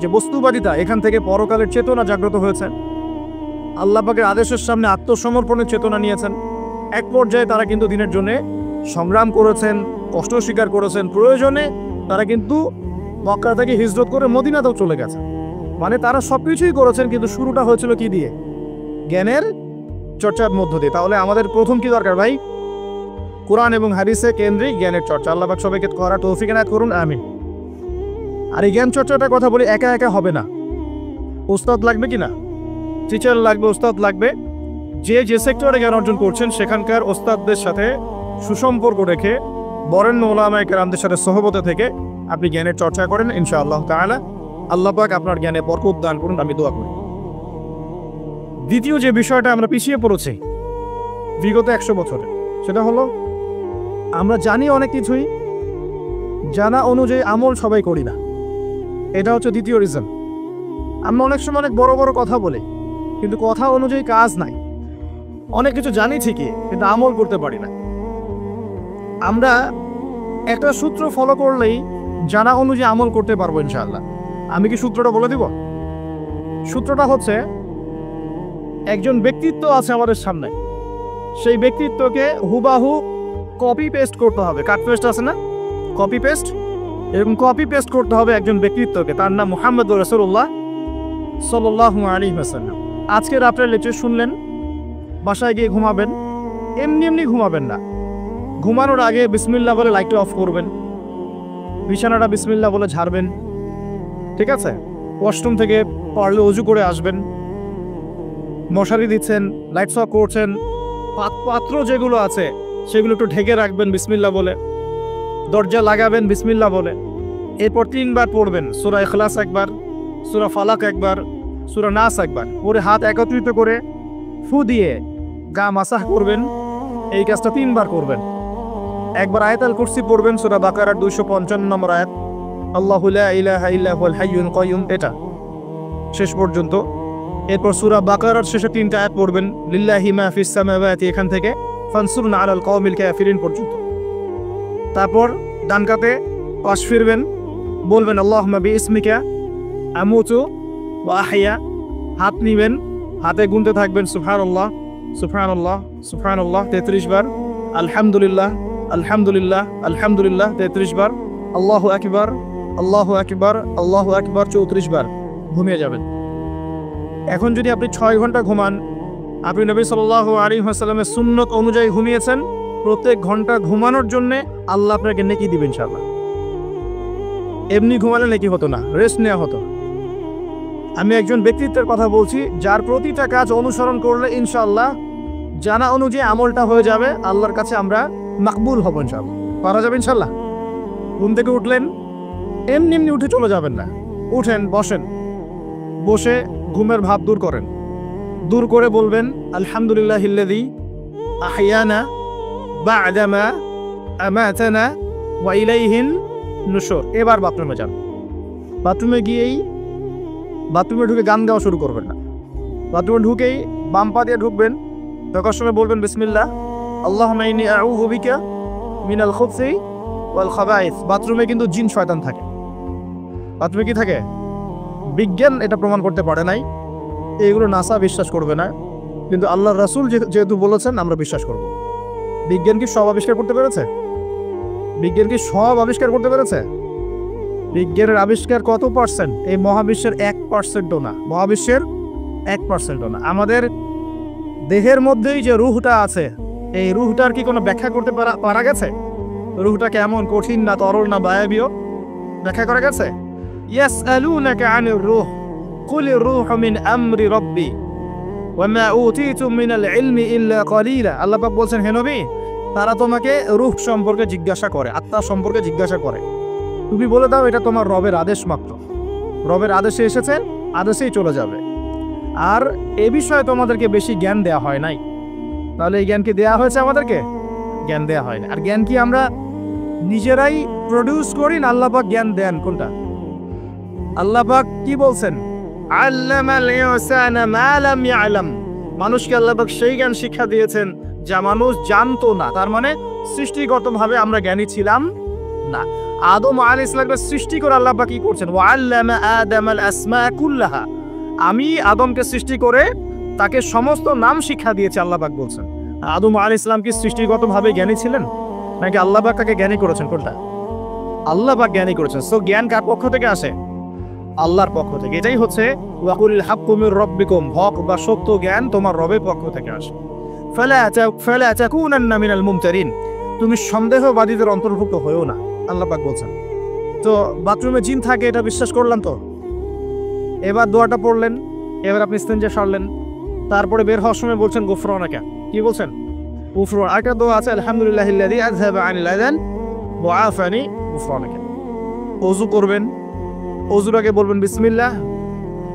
যে বস্তুবাদিতা, এখান থেকে পরকালের চেতনা জাগ্রত হয়েছে। আল্লাহ পাকের আদেশের সামনে আত্মসমর্পণের চেতনা নিয়েছেন। এক পর্যায়ে তারা কিন্তু দিনের জন্য সংগ্রাম করেছেন, কষ্ট স্বীকার করেছেন। প্রয়োজনে তারা কিন্তু মক্কা থেকে হিজরত করে মদিনাতেও চলে গেছে। মানে তারা সবকিছুই করেছেন, কিন্তু শুরুটা হয়েছিল কি দিয়ে? জ্ঞানের চর্চার মধ্য দিয়ে। তাহলে আমাদের প্রথম কি দরকার ভাই? কোরআন এবং হাদিসে কেন্দ্রিক জ্ঞানের চর্চা। আল্লাহ পাক সবাইকে করার তৌফিক এনায়েত করুন, আমিন। আর এই জ্ঞান চর্চাটার কথা বলি, একা একা হবে না, ওস্তাদ লাগবে কি না? টিচার লাগবে, ওস্তাদ লাগবে। যে যে সেক্টরে জ্ঞান অর্জন করছেন সেখানকার ওস্তাদদের সাথে সুসম্পর্ক রেখে বরেণ্য উলামায়ে কেরামদের সাথে সহবতে থেকে আপনি জ্ঞানের চর্চা করেন, ইনশাআল্লাহ তাআলা আল্লাহ পাক আপনার জ্ঞানে বরকত দান করুন, আমি দোয়া করি। দ্বিতীয় যে বিষয়টা আমরা পিছিয়ে পড়েছি বিগত 100 বছরে, সেটা হলো আমরা জানি অনেক কিছুই, জানা অনুযায়ী আমল সবাই করি না। এটা হচ্ছে দ্বিতীয় রিজন। আমরা অনেক সময় অনেক বড় বড় কথা বলি, কিন্তু কথা অনুযায়ী কাজ নাই। অনেক কিছু জানি ঠিকই, কিন্তু আমল করতে পারি না। আমরা একটা সূত্র ফলো করলেই জানা অনুযায়ী আমল করতে পারবো ইনশাআল্লাহ। আমি কি সূত্রটা বলে দিব? সূত্রটা হচ্ছে, একজন ব্যক্তিত্ব আছে আমাদের সামনে, সেই ব্যক্তিত্বকে হুবাহু কপি পেস্ট করতে হবে। কাট পেস্ট আছে না, কপি পেস্ট, এরকম কপি পেস্ট করতে হবে একজন ব্যক্তিত্বকে। তার নাম মুহাম্মদুর রাসূলুল্লাহ সাল্লাল্লাহু আলাইহি ওয়াসাল্লাম। আজকে রাত্রে লেকচার শুনলেন, বাসায় গিয়ে ঘুমাবেন, এমনি এমনি ঘুমাবেন না। ঘুমানোর আগে বিসমিল্লাহ বলে লাইটটা অফ করবেন, বিছানাটা বিসমিল্লাহ বলে ঝাড়বেন, ঠিক আছে? ওয়াশরুম থেকে পারলে অজু করে আসবেন, মশারি দিচ্ছেন, লাইটস অফ করছেন, পাত্র যেগুলো আছে সেগুলো একটু ঢেকে রাখবেন বিসমিল্লাহ বলে, দরজা লাগাবেন বিসমিল্লাহ বলে। এরপর 3 বার পড়বেন সূরা ইখলাস একবার, সূরা ফালাক একবার, সূরা নাস একবার, পরে হাত একত্রিত করে ফু দিয়ে গা মাসাহ করবেন। এই কাজটা 3 বার করবেন। একবার আয়াতুল কুরসি পড়বেন, সূরা বাকারার 255 নম্বর আয়াত, আল্লাহু লা ইলাহা ইল্লা হুয়াল হাইয়ুল কাইয়ুম, এটা শেষ পর্যন্ত। এরপর সূরা বাকারার শেষে 3টা আয়াত পড়বেন, লিল্লাহি মা ফিস সামাওয়াতি, এখান থেকে ফানসুরনা আলাল কওমিল কাফিরিন পর্যন্ত। তারপর ডান কাতে পাশ ফিরবেন, বলবেন আল্লাহুম্মা বিইসমিকা আমুতু ওয়া আহইয়া। হাত নিবেন, হাতে গুনতে থাকবেন সুবহানাল্লাহ সুবহানাল্লাহ সুবহানাল্লাহ 33 বার, আলহামদুলিল্লাহ আলহামদুলিল্লাহ আলহামদুলিল্লাহ 33 বার, আল্লাহু আকবার আল্লাহু আকবার আল্লাহু আকবার 34 বার। ঘুমিয়ে যাবেন। এখন যদি আপনি 6 ঘন্টা ঘুমান, আপনি নবী সাল্লাল্লাহু আলাইহি ওয়াসাল্লামের সুন্নত অনুযায়ী ঘুমিয়েছেন, প্রত্যেক ঘন্টা ঘুমানোর জন্য আল্লাহ আপনাকে নেকি দিবেন ইনশাআল্লাহ। এমনি ঘুমালে নেকি হতো না, রেস্ট নেওয়া হতো। আমি একজন ব্যক্তিত্বের কথা বলছি, যার প্রতিটা কাজ অনুসরণ করলে ইনশাআল্লাহ জানা অনুযায়ী আমলটা হয়ে যাবে, আল্লাহর কাছে আমরা মাকবুল হব ইনশাআল্লাহ। পারা যাবে ইনশাআল্লাহ। ঘুম থেকে উঠলেন, এমনি এমনি উঠে চলে যাবেন না। উঠেন, বসেন, বসে ঘুমের ভাব দূর করেন, দূর করে বলবেন আলহামদুলিল্লাহিল্লাযী আহইয়ানা বা'দা মা আমাতানা ওয়া ইলাইহিন নুশুর। এবার বাথরুমে যান। বাথরুমে গিয়েই বাথরুমে ঢুকে গান গাওয়া শুরু করবেন না। বাথরুমে ঢুকেই বাম পা দিয়ে ঢুকবেন, ঢোকার সময় বলবেন বিসমিল্লাহ আল্লাহুম্মা ইন্নী আউযু বিকা মিনাল খুবসি ওয়াল খাবাইস। বাথরুমে কিন্তু জিন শয়তান থাকে। বাথরুমে কি থাকে? বিজ্ঞান এটা প্রমাণ করতে পারে নাই, এইগুলো নাসা বিশ্বাস করবে না, কিন্তু আল্লাহর রাসূল যেহেতু বলেছেন আমরা বিশ্বাস করব। বিজ্ঞান কি সব আবিষ্কার করতে পেরেছে? বিজ্ঞান কি সব আবিষ্কার করতে পেরেছে? বিজ্ঞানের আবিষ্কার কত পার্সেন্ট? এই মহাবিশ্বের 1%ও না। মহাবিশ্বের 1%ও না। আমাদের দেহের মধ্যেই যে রুহটা আছে, এই রুহটার কি কোনো ব্যাখ্যা করতে পারা গেছে? রুহটা কেমন, কঠিন না তরল না বায়বীয়, ব্যাখ্যা করা গেছে? ইয়াসআলুনাকা আনির রূহ কুলির রূহু মিন আমরি রাব্বি ওয়া মা উতীতুম মিনাল ইলমি ইল্লা কলিলা। আল্লাহ পাক বলছেন, হে নবী, তারা তোমাকে রূহ সম্পর্কে জিজ্ঞাসা করে, আত্মা সম্পর্কে জিজ্ঞাসা করে। তুমি বলে দাও এটা তোমার রবের আদেশ মাত্র। রবের আদেশে এসেছে, আদেশেই চলে যাবে। আর এ বিষয়ে তোমাদেরকে বেশি জ্ঞান দেয়া হয় নাই। তাহলে এই জ্ঞান কি দেয়া হয়েছে আমাদেরকে? জ্ঞান দেয়া হয় না। আর জ্ঞান কি আমরা নিজেরাই প্রডিউস করি না আল্লাহ পাক জ্ঞান দেন? কোনটা? আল্লাহ পাক কি বলছেন? আল্লামাল ইনসানা মা লাম ইয়ালাম। মানুষকে আল্লাহ পাক সেই জ্ঞান শিক্ষা দিয়েছেন যা মানুষ জানতো না। তার মানে সৃষ্টিগতভাবে আমরা জ্ঞানী ছিলাম না। আদম আলাইহিস সালামকে সৃষ্টি করে আল্লাহ পাক কি করছেন? ওয়াল্লামা আদামাল আসমা কুল্লাহা, আমি আদমকে সৃষ্টি করে তাকে সমস্ত নাম শিক্ষা দিয়েছি আল্লাহ পাক বলছেন। আদম আলাইহিস সালাম কি সৃষ্টিগতভাবে জ্ঞানী ছিলেন নাকি আল্লাহ পাক তাকে জ্ঞানী করেছেন? কোনটা? আল্লাহ পাক জ্ঞানী করেছেন। সো জ্ঞান কার পক্ষ থেকে আসে? আল্লাহর পক্ষ থেকে। এটাই হচ্ছে ওয়াকুলিল হাক্কু মির রাব্বিকুম, হক বা সত্য জ্ঞান তোমার রবের পক্ষ থেকে আসে। ফালা তাকুনান্না মিনাল মুমতারিন, তুমি সন্দেহবাদীদের অন্তর্ভুক্ত হয়েও না, আল্লাহ পাক বলছেন। তো বাথরুমে জিন থাকে এটা বিশ্বাস করলাম তো, এবার দোয়াটা পড়লেন, এবার আপনি ইস্তেঞ্জা সারলেন, তারপরে বের হওয়ার সময় বলছেন গুফরানাকা, কি বলছেন? গুফরান। আরেকটা দোয়া আছে আলহামদুলিল্লাহিল্লাযী আযহাবা আনিল আযান ওয়া আফানি গুফরানাকা। ওযু করবেন, ওযুর আগে বলবেন বিসমিল্লাহ।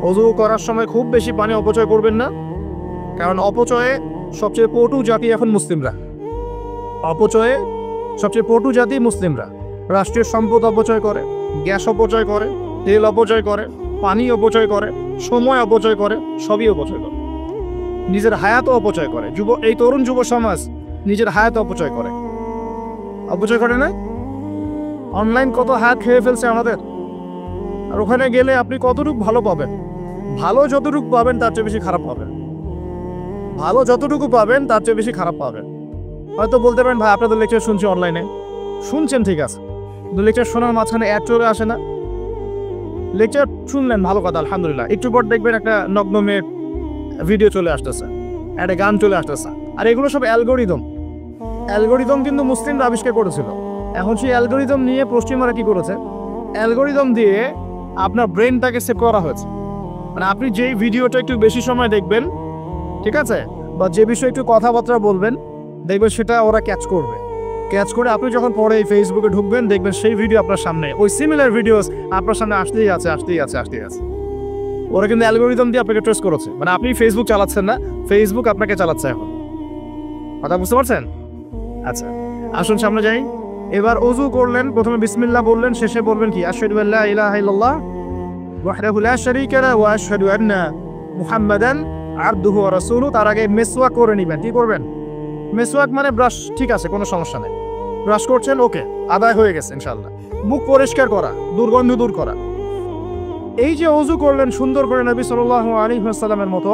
ওযু করার সময় খুব বেশি পানি অপচয় করবেন না, কারণ অপচয়ে সবচেয়ে পটু জাতি এখন মুসলিমরা। অপচয়ে সবচেয়ে পটু জাতি মুসলিমরা। রাষ্ট্রীয় সম্পদ অপচয় করে, গ্যাস অপচয় করে, তেল অপচয় করে, পানি অপচয় করে, সময় অপচয় করে, সবই অপচয় করে। নিজের হায়াতও অপচয় করে। এই তরুণ যুব সমাজ নিজের হায়াত অপচয় করে। অপচয় করে না? অনলাইন কত হায়াত খেয়ে ফেলছে আমাদের। আর ওখানে গেলে আপনি কতটুকু ভালো পাবেন? ভালো যতটুকু পাবেন তার চেয়ে বেশি খারাপ পাবেন। ভালো যতটুকু পাবেন তার চেয়ে বেশি খারাপ পাবেন। হয়তো বলতে পারেন ভাই আপনাদের লেকচার শুনছি অনলাইনে, শুনছেন ঠিক আছে, কিন্তু লেকচার শোনার মাঝখানে অ্যাড চলে আসে না? লেকচার শুনলেন ভালো কথা আলহামদুলিল্লাহ, একটু পর দেখবেন একটা নগ্ন মেয়ের ভিডিও চলে আসতেছে, একটা গান চলে আসতেছে। আর এগুলো সব অ্যালগোরিদম। অ্যালগোরিদম কিন্তু মুসলিমরা আবিষ্কার করেছিল। এখন সেই অ্যালগোরিদম নিয়ে পশ্চিমারা কি করেছে? অ্যালগোরিদম দিয়ে আপনার ব্রেনটাকে সেভ করা হয়েছে। মানে আপনি যেই ভিডিওটা একটু বেশি সময় দেখবেন, ঠিক আছে, বা যে বিষয়ে একটু কথাবার্তা বলবেন, দেখবেন সেটা ওরা ক্যাচ করবে। ক্যাচ করে আপনি যখন পরে ফেসবুকে ঢুকবেন, দেখবেন সেই ভিডিও আপনার সামনে, ওই সিমিলার ভিডিওস আপনার সামনে আসতেই আছে। ওরা কিন্তু অ্যালগোরিদম দিয়ে আপনাকে ট্রেস করেছে। মানে আপনি ফেসবুক চালাচ্ছেন না, ফেসবুক আপনাকে চালাচ্ছে এখন। কথা বুঝতে পারছেন? আচ্ছা, আসুন সামনে যাই। এবার ওযু করলেন, প্রথমে বিসমিল্লাহ বললেন, শেষে বলবেন কি? আশহাদু আল্লা ইলাহা ইল্লাল্লাহ ওয়াহদাহু লা শারীকা লাহু ওয়া আশহাদু আন্না মুহাম্মাদান আবদুহু ওয়া রাসূলুহু। তার আগে মেসওয়াক করে নেবেন। কি করবেন? মেসওয়াক মানে ব্রাশ, ঠিক আছে, কোনো সমস্যা নেই। ব্রাশ করছেন, ওকে, আদায় হয়ে গেছে ইনশাআল্লাহ। মুখ পরিষ্কার করা, দুর্গন্ধ দূর করা। এই যে ওযু করলেন সুন্দর করে নবী সাল্লাল্লাহু আলাইহি ওয়াসাল্লামের মতো,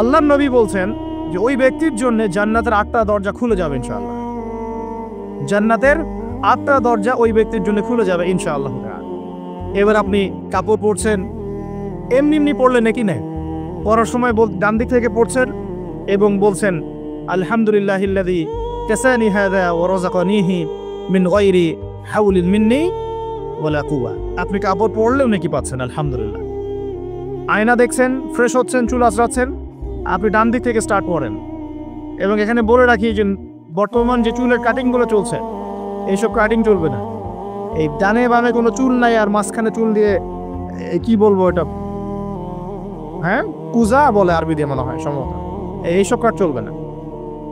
আল্লাহর নবী বলছেন যে ওই ব্যক্তির জন্য জান্নাতের 8টা দরজা খুলে যাবে ইনশাআল্লাহ। জান্নাতের 8টা দরজা ওই ব্যক্তির জন্য খুলে যাবে ইনশাআল্লাহ। এবার আপনি কাপড় পরছেন, এমনি পড়লেন নাকি না? পড়ার সময় ডান দিক থেকে পড়ছেন এবং বলছেন আলহামদুলিল্লাহিল্লাযী কাসানি হাযা ওয়া রাযাকানিহি মিন গায়রি হাওলিন মিন্নি ওয়ালা কুওয়া। আপনি কাপড় পরলেও নাকি পাচ্ছেন আলহামদুলিল্লাহ। আয়না দেখছেন, ফ্রেশ হচ্ছেন, চুল আঁচড়াচ্ছেন, আপনি ডান দিক থেকে স্টার্ট করেন। এবং এখানে বলে রাখি যে বর্তমান যে চুলের কাটিংগুলো চলছে, এইসব কাটিং চলবে না। এই ডানে বামে কোনো চুল নাই, আর মাঝখানে চুল দিয়ে কি বলবো এটা, হ্যাঁ, কুজা বলে আরবি দিয়ে মনে হয় সম্ভবত। এইসব কাট চলবে না।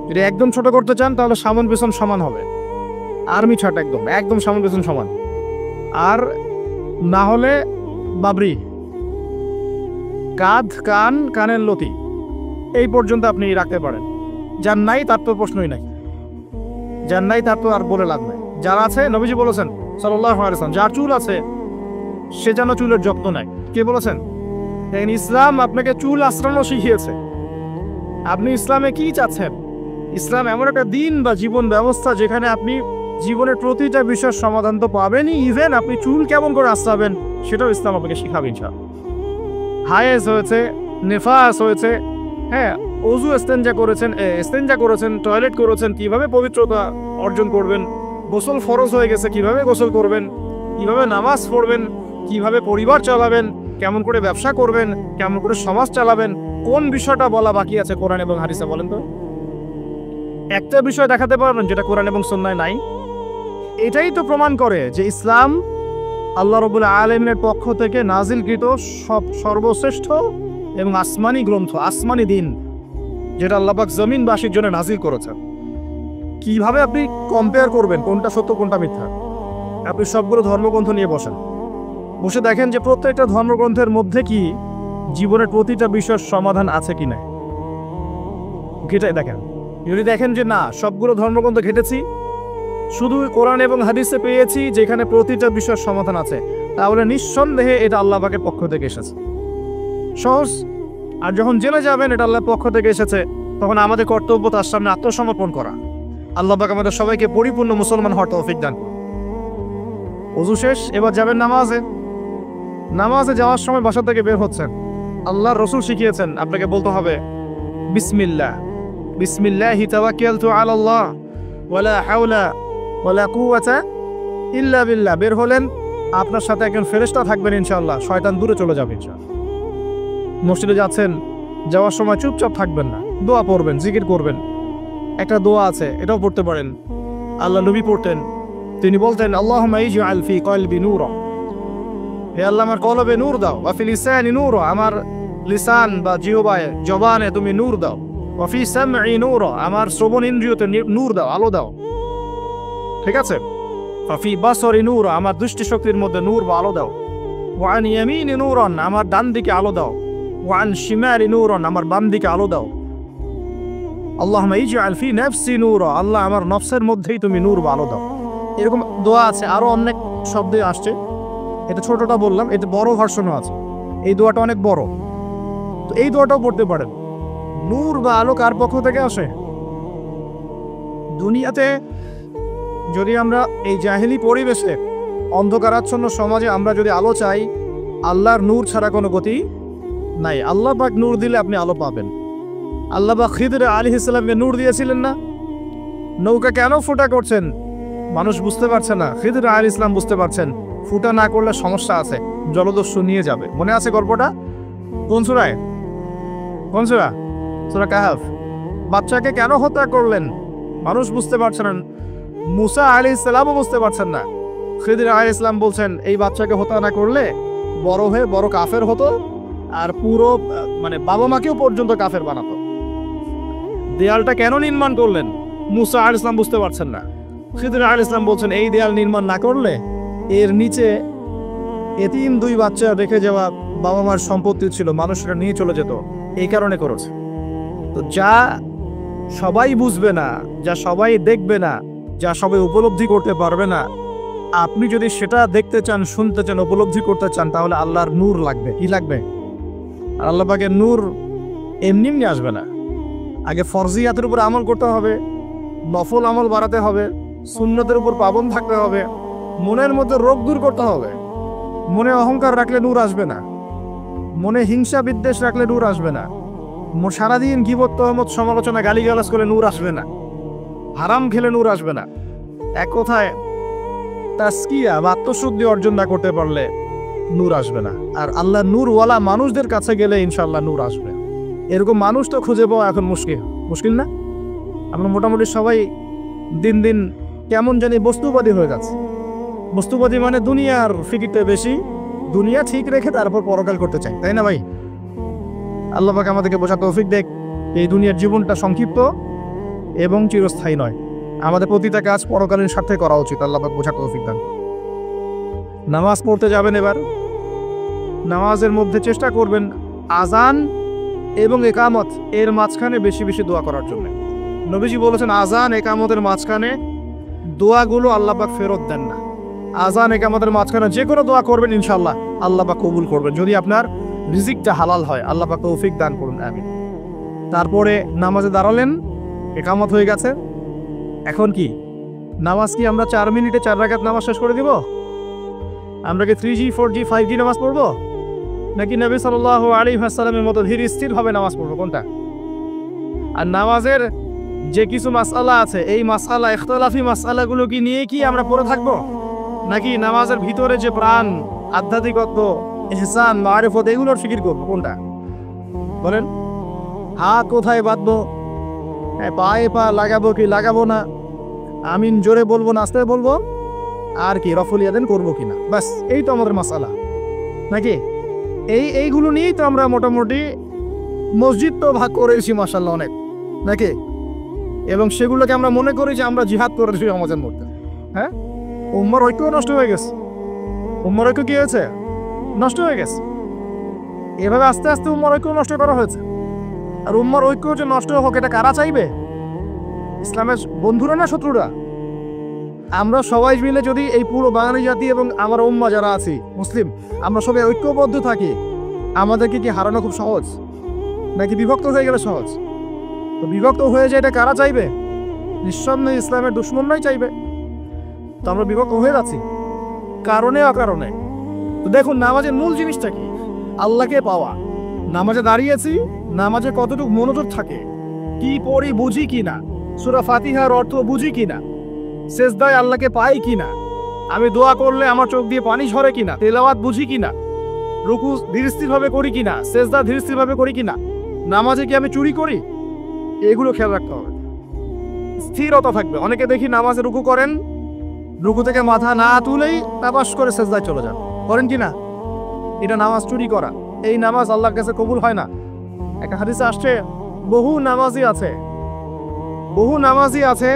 যদি একদম ছোট করতে চান তাহলে সামন পেছন সমান হবে, আর্মি ছাট, একদম সামন পেছন সমান। আর না হলে বাবরি, কাঁধ, কানের লতি এই পর্যন্ত আপনি রাখতে পারেন। যার নাই তার তো প্রশ্নই নাই, যার নাই তার তো আর বলে লাভ নাই। যার আছে, নবীজি বলেছেন সাল্লাল্লাহু আলাইহি ওয়াসাল্লাম, যার চুল আছে সে যেন চুলের যত্ন নেয়। কে বলেছেন? ইসলাম আপনাকে চুল আঁচড়ানো শিখিয়েছে। আপনি ইসলামে কি চাচ্ছেন? ইসলাম এমন একটা দিন বা জীবন ব্যবস্থা যেখানে আপনি জীবনের প্রতিটা বিষয়ের সমাধান তো পাবেনই, ইভেন আপনি চুল কেমন করে আঁচড়াবেন সেটাও ইসলাম আপনাকে শিখাবে ইনশাআল্লাহ। হায়েজ হয়েছে, নেফাস হয়েছে, হ্যাঁ, ওযু ইস্তেঞ্জা করেছেন, টয়লেট করেছেন, কিভাবে পবিত্রতা অর্জন করবেন, গোসল ফরজ হয়ে গেছে, কিভাবে গোসল করবেন, কিভাবে নামাজ পড়বেন, কিভাবে পরিবার চালাবেন, কেমন করে ব্যবসা করবেন, কেমন করে সমাজ চালাবেন, কোন বিষয়টা বলা বাকি আছে কোরআন এবং হাদিসে? বলেন তো, একটা বিষয় দেখাতে পারবেন যেটা কোরআন এবং সুন্নায় নাই? এটাই তো প্রমাণ করে যে ইসলাম আল্লাহ রাব্বুল আলামিনের পক্ষ থেকে নাজিলকৃত সর্বশ্রেষ্ঠ এবং আসমানি গ্রন্থ, আসমানি দিন, যেটা আল্লাহ পাক জমিনবাসীর জন্য নাজিল করেছেন। কিভাবে আপনি কম্পেয়ার করবেন কোনটা সত্য কোনটা মিথ্যা? আপনি সবগুলো ধর্মগ্রন্থ নিয়ে বসে দেখেন যে প্রত্যেকটা ধর্মগ্রন্থের মধ্যে কি জীবনের প্রতিটা বিষয়ের সমাধান আছে কি না। ঘেটে দেখেন। যদি দেখেন যে না, সবগুলো ধর্মগ্রন্থ ঘেটেছি, শুধু কোরআন এবং হাদিসে পেয়েছি যেখানে প্রতিটা বিষয়ের সমাধান আছে, তাহলে নিঃসন্দেহে এটা আল্লাহ পাকের পক্ষ থেকে এসেছে। সহজ। আর যখন জেনে যাবেন এটা আল্লাহর পক্ষ থেকে এসেছে, তখন আমাদের কর্তব্য তার সামনে আত্মসমর্পণ করা। আল্লাহ পাক আমাদের সবাইকে পরিপূর্ণ মুসলমান হওয়ার তৌফিক দান করুন। ওযু শেষ, এবার যাবেন নামাজে। নামাজে যাওয়ার সময় বাসা থেকে বের হচ্ছেন, আল্লাহর রাসূল শিখিয়েছেন আপনাকে বলতে হবে বিসমিল্লাহ, বিসমিল্লাহি তাওয়াক্কালতু আলাল্লাহ ওয়ালা হাওলা ওয়ালা কুওয়াতা ইল্লা বিল্লাহ। বের হলেন, আপনার সাথে একজন ফেরেশতা থাকবেন ইনশাআল্লাহ, শয়তান দূরে চলে যাবে ইনশাআল্লাহ। মসজিদে যাচ্ছেন, যাওয়ার সময় চুপচাপ থাকবেন না, দোয়া পড়বেন, জিকির করবেন। একটা দোয়া আছে, এটাও পড়তে পারেন, আল্লাহ নবী পড়তেন। তিনি বলতেন আল্লাহুম্মা ইজআল ফি কলবি নূরা, হে আল্লাহ আমার কলবে নূর দাও, ওয়া ফি লিসানি নূরা, আমার লিসান বা জিহ্বায় জবানে তুমি নূর দাও, ওয়া ফি সামঈ নূরা, আমার শ্রবণ ইন্দ্রিয়তে নূর দাও, আলো দাও। ঠিক আছে? ওয়া ফি বাসরি নূরা, আমার দৃষ্টি শক্তির মধ্যে নূর বা আলো দাও, ওয়া আন ইয়ামিনি নূরান, আমার ডান দিকে আলো দাও, ওয়া আন শিমালি নূরান, আমার বাম দিকে আলো দাও। আল্লাহুম্মা ইজআল ফি নাফসি নূরা, আল্লাহ আমার নফসের মধ্যেই তুমি নূর বা আলো দাও। এরকম দোয়া আছে, আরো অনেক শব্দে আসছে। এটা ছোটটা বললাম, এটা বড় ভার্সনও আছে। এই দোয়াটা অনেক বড়, তো এই দোয়াটাও পড়তে পারেন। নূর বা আলো কার পক্ষ থেকে আসে? দুনিয়াতে যদি আমরা এই জাহেলি পরিবেশে, অন্ধকারাচ্ছন্ন সমাজে আমরা যদি আলো চাই, আল্লাহর নূর ছাড়া কোনো গতি নাই। আল্লাহ পাক নূর দিলে আপনি আলো পাবেন। আল্লাহ পাক খিদর আলাইহিস সালামকে নূর দিয়েছিলেন না? নৌকা কেন ফুটা করছেন মানুষ বুঝতে পারছে না, খিদর আলাইহিস সালাম বুঝতে পারছেন ফুটা না করলে সমস্যা আছে, জলদস্যু নিয়ে যাবে। মনে আছে গল্পটা? কোন সূরায়? কোন সূরা? সূরা কাহফ। বাচ্চাকে কেন হত্যা করলেন মানুষ বুঝতে পারছেন না, মুসা আলাইহিস সালামও বুঝতে পারছেন না। খিদর আলাইহিস সালাম বলছেন এই বাচ্চাকে হত্যা না করলে বড় হয়ে বড় কাফের হতো, আর পুরো বাবা মাকেও পর্যন্ত কাফের বানাতো। দেয়ালটা কেন নির্মাণ করলেন মুসা আলাইহিস সালাম বুঝতে পারছেন না। খিদর আলাইহিস সালাম বলছেন এই দেয়াল নির্মাণ না করলে এর নিচে এতিম দুই বাচ্চা রেখে যাওয়া বাবা মার সম্পত্তি ছিল, মানুষরা নিয়ে চলে যেত, এই কারণে করেছে। তো যা সবাই বুঝবে না, যা সবাই দেখবে না, যা সবাই উপলব্ধি করতে পারবে না, আপনি যদি সেটা দেখতে চান, শুনতে চান, উপলব্ধি করতে চান, তাহলে আল্লাহর নূর লাগবে। কি লাগবে? আর আল্লাহ পাকের নূর এমনি এমনি আসবে না। আগে ফরজিয়াতের উপর আমল করতে হবে, নফল আমল বাড়াতে হবে, সুন্নতের উপর পাবন থাকতে হবে, মনের মধ্যে রোগ দূর করতে হবে। মনে অহংকার রাখলে নূর আসবে না, মনে হিংসা বিদ্বেষ রাখলে নূর আসবে না, সারাদিন গীবত তহমত সমালোচনা গালিগালাজ করে নূর আসবে না, হারাম খেলে নূর আসবে না। এক কথায় তাসকিয়া বা আত্মশুদ্ধি অর্জন না করতে পারলে নূর আসবে না। আর আল্লাহ নূরওয়ালা মানুষদের কাছে গেলে ইনশাআল্লাহ নূর আসবে। এরকম মানুষ তো খুঁজে পাওয়া এখন মুশকিল না? আমরা মোটামুটি সবাই দিন দিন কেমন জানি বস্তুবাদী হয়ে যাচ্ছে। বস্তুবাদী মানে দুনিয়ার ফিকিরটা বেশি, দুনিয়া ঠিক রেখে তারপর পরকাল করতে চাই, তাই না ভাই? আল্লাহ পাক আমাদেরকে বোঝা তৌফিক দেখ, এই দুনিয়ার জীবনটা সংক্ষিপ্ত এবং চিরস্থায়ী নয়। আমাদের প্রতিটা কাজ পরকালীন স্বার্থে করা উচিত। আল্লাহ পাক বোঝা তৌফিক দান। নামাজ পড়তে যাবেন, এবার নামাজের মধ্যে চেষ্টা করবেন আজান এবং একামত এর মাঝখানে বেশি বেশি দোয়া করার জন্য। নবীজি বলেছেন আজান একামতের মাঝখানে দোয়াগুলো আল্লাহ পাক ফেরত দেন না। আজান একামতের মাঝখানে যে কোনো দোয়া করবেন ইনশাআল্লাহ আল্লাহ পাক কবুল করবেন, যদি আপনার রিজিকটা হালাল হয়। আল্লাহ পাক তৌফিক দান করুন, আমিন। তারপরে নামাজে দাঁড়ালেন, একামত হয়ে গেছে, এখন কি নামাজ কি আমরা 4 মিনিটে 4 রাকাত নামাজ শেষ করে দিব? আমরা কি 3G 4G 5G নামাজ পড়বো, নাকি নবী সাল্লাল্লাহু আলাইহি ওয়াসাল্লামের মতো ধীর স্থির ভাবে নামাজ পড়বো? কোনটা? আর নামাজের যে কিছু মাসআলা আছে, এই মাসআলা ইখতিলাফি মাসআলাগুলো কি নিয়ে কি আমরা পড়ে থাকবো, নাকি নামাজের ভিতরে যে প্রাণ, আধ্যাত্মিকত্ব, ইহসান, মারিফত এগুলোর ফিকির করবো? কোনটা বলেন? হাত কোথায় বাঁধবো, পায়ে পা লাগাবো কি লাগাবো না, আমিন জোরে বলবো না আস্তে বলবো, আর কি রফুল ইয়াদান করবো কিনা, বাস এই তো আমাদের মাসআলা নাকি? এইগুলো নিয়েই তো আমরা মোটামুটি মসজিদ তো ভাগ করেছি মাশাআল্লাহ অনেক, নাকি? এবং সেগুলোকে আমরা মনে করি যে আমরা জিহাদ করেছি আমাদের মধ্যে। হ্যাঁ, উম্মার ঐক্য নষ্ট হয়ে গেছে। উম্মার ঐক্য কি হয়েছে? নষ্ট হয়ে গেছে। এভাবে আস্তে আস্তে উম্মার ঐক্য নষ্ট করা হয়েছে। আর উম্মার ঐক্য যে নষ্ট হোক এটা কারা চাইবে? ইসলামের বন্ধুরা না শত্রুরা? আমরা সবাই মিলে যদি এই পুরো বাঙালি জাতি এবং আমার উম্মা যারা আছি মুসলিম, আমরা সবাই ঐক্যবদ্ধ থাকি, আমাদেরকে কি হারানো খুব সহজ, নাকি বিভক্ত হয়ে গেলে সহজ? তো বিভক্ত হয়ে যায় এটা কারা চাইবে? নিঃসন্দেহে ইসলামের দুশ্মনরাই চাইবে। তো আমরা বিভক্ত হয়ে যাচ্ছি কারণে অকারণে। তো দেখুন নামাজের মূল জিনিসটা কি? আল্লাহকে পাওয়া। নামাজে দাঁড়িয়েছি, নামাজে কতটুকু মনোযোগ থাকে, কি পড়ি বুঝি কিনা, সূরা ফাতিহার অর্থ বুঝি কিনা, সেজদায় আল্লাহকে পাই কিনা, আমি দোয়া করলে আমার চোখ দিয়ে পানি ঝরে কিনা, তেলাওয়াত বুঝি কিনা, রুকু ধীরস্থিরভাবে করি কিনা, সেজদা ধীরস্থিরভাবে করি কিনা, নামাজে কি আমি চুরি করি, এগুলো খেয়াল রাখতে হবে। স্থিরতা থাকবে। অনেকে দেখি নামাজে রুকু করেন, রুকু থেকে মাথা না তুলেই তাবাস করে সেজদায় চলে যান, করেন কিনা? এটা নামাজ চুরি করা। এই নামাজ আল্লাহর কাছে কবুল হয় না। একটা হাদিসে আসছে বহু নামাজি আছে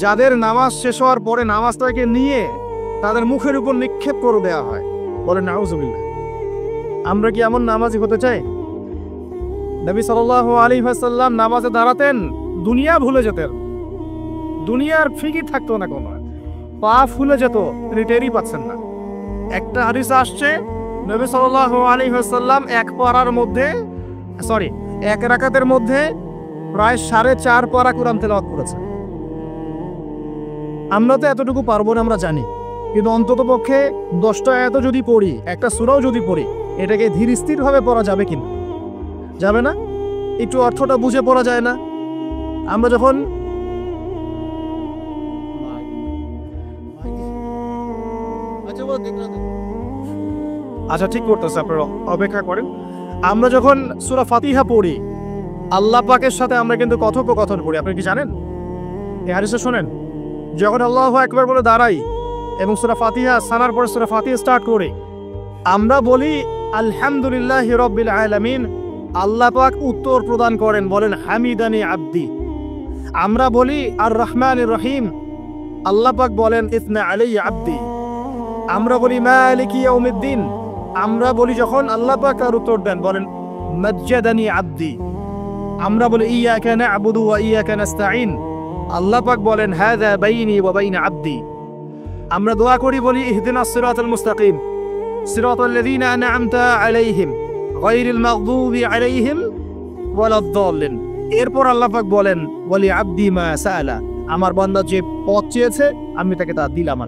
যাদের নামাজ শেষ হওয়ার পরে নামাজটাকে নিয়ে তাদের মুখের উপর নিক্ষেপ করে দেওয়া হয়। বলেন নাউজুবিল্লাহ। আমরা কি এমন নামাজি হতে চাই? নবী সাল্লাল্লাহু আলাইহি ওয়াসাল্লাম নামাজে দাঁড়াতেন, দুনিয়া ভুলে যেতেন, দুনিয়ার ফিকির থাকতো না, কোনো পা ফুলে যেত, তিনি টেরই পাচ্ছেন না। একটা হাদিস আসছে নবী সাল্লাল্লাহু আলাইহি ওয়াসাল্লাম এক রাকাতের মধ্যে প্রায় 4.5 পারা কোরআন তেলাওয়াত করেছেন। আমরা তো এতটুকু পারবো না, আমরা জানি, কিন্তু অন্তত পক্ষে 10টা আয়াত যদি পড়ি, একটা সূরাও যদি পড়ি, এটাকে ধীর স্থির ভাবে পড়া যাবে কিনা? যাবে না? একটু অর্থটা বুঝে পড়া যায় না? আমরা যখন আচ্ছা ঠিক করতেছে, আপনারা অপেক্ষা করেন। আমরা যখন সূরা ফাতিহা পড়ি, আল্লাহ পাকের সাথে আমরা কিন্তু কথোপকথন করি। আপনি কি জানেন? এই হাদিসে শুনেন, যখন আল্লাহু আকবার বলে দাঁড়াই এবং সূরা ফাতিহা সানার পরে সূরা ফাতিহা স্টার্ট করি, আমরা বলি আলহামদুলিল্লাহি রাব্বিল আলামিন, আল্লাহ পাক উত্তর প্রদান করেন, বলেন হামিদানি আব্দি। আমরা বলি আর রহমানির রহিম, আল্লাহ পাক বলেন ইসনা আলাইয়া আব্দি। আমরা বলি মালিকি ইয়াউমিদ্দিন, আমরা বলি যখন আল্লাহ পাক তার উত্তর দেন, বলেন মাজ্জাদানি আব্দি। আমরা বলি ইয়াকা না'বুদু ওয়া ইয়াকা নাস্তাঈন, আল্লাহ পাক বলেন হাযা বাইনি ওয়া বাইনা আব্দি। আমরা দোয়া করি, বলি ইহদিনাস সিরাতাল মুস্তাকিম সিরাতাল লাযীনা আন'আমতা আলাইহিম গায়রিল মাগদুবি আলাইহিম ওয়ালাদ-দাল্লিন। এরপর আল্লাহ পাক বলেন ওয়ালি আব্দি মা সাআলা, আমার বান্দা যে পথ চেয়েছে আমি তাকে তা দিলাম।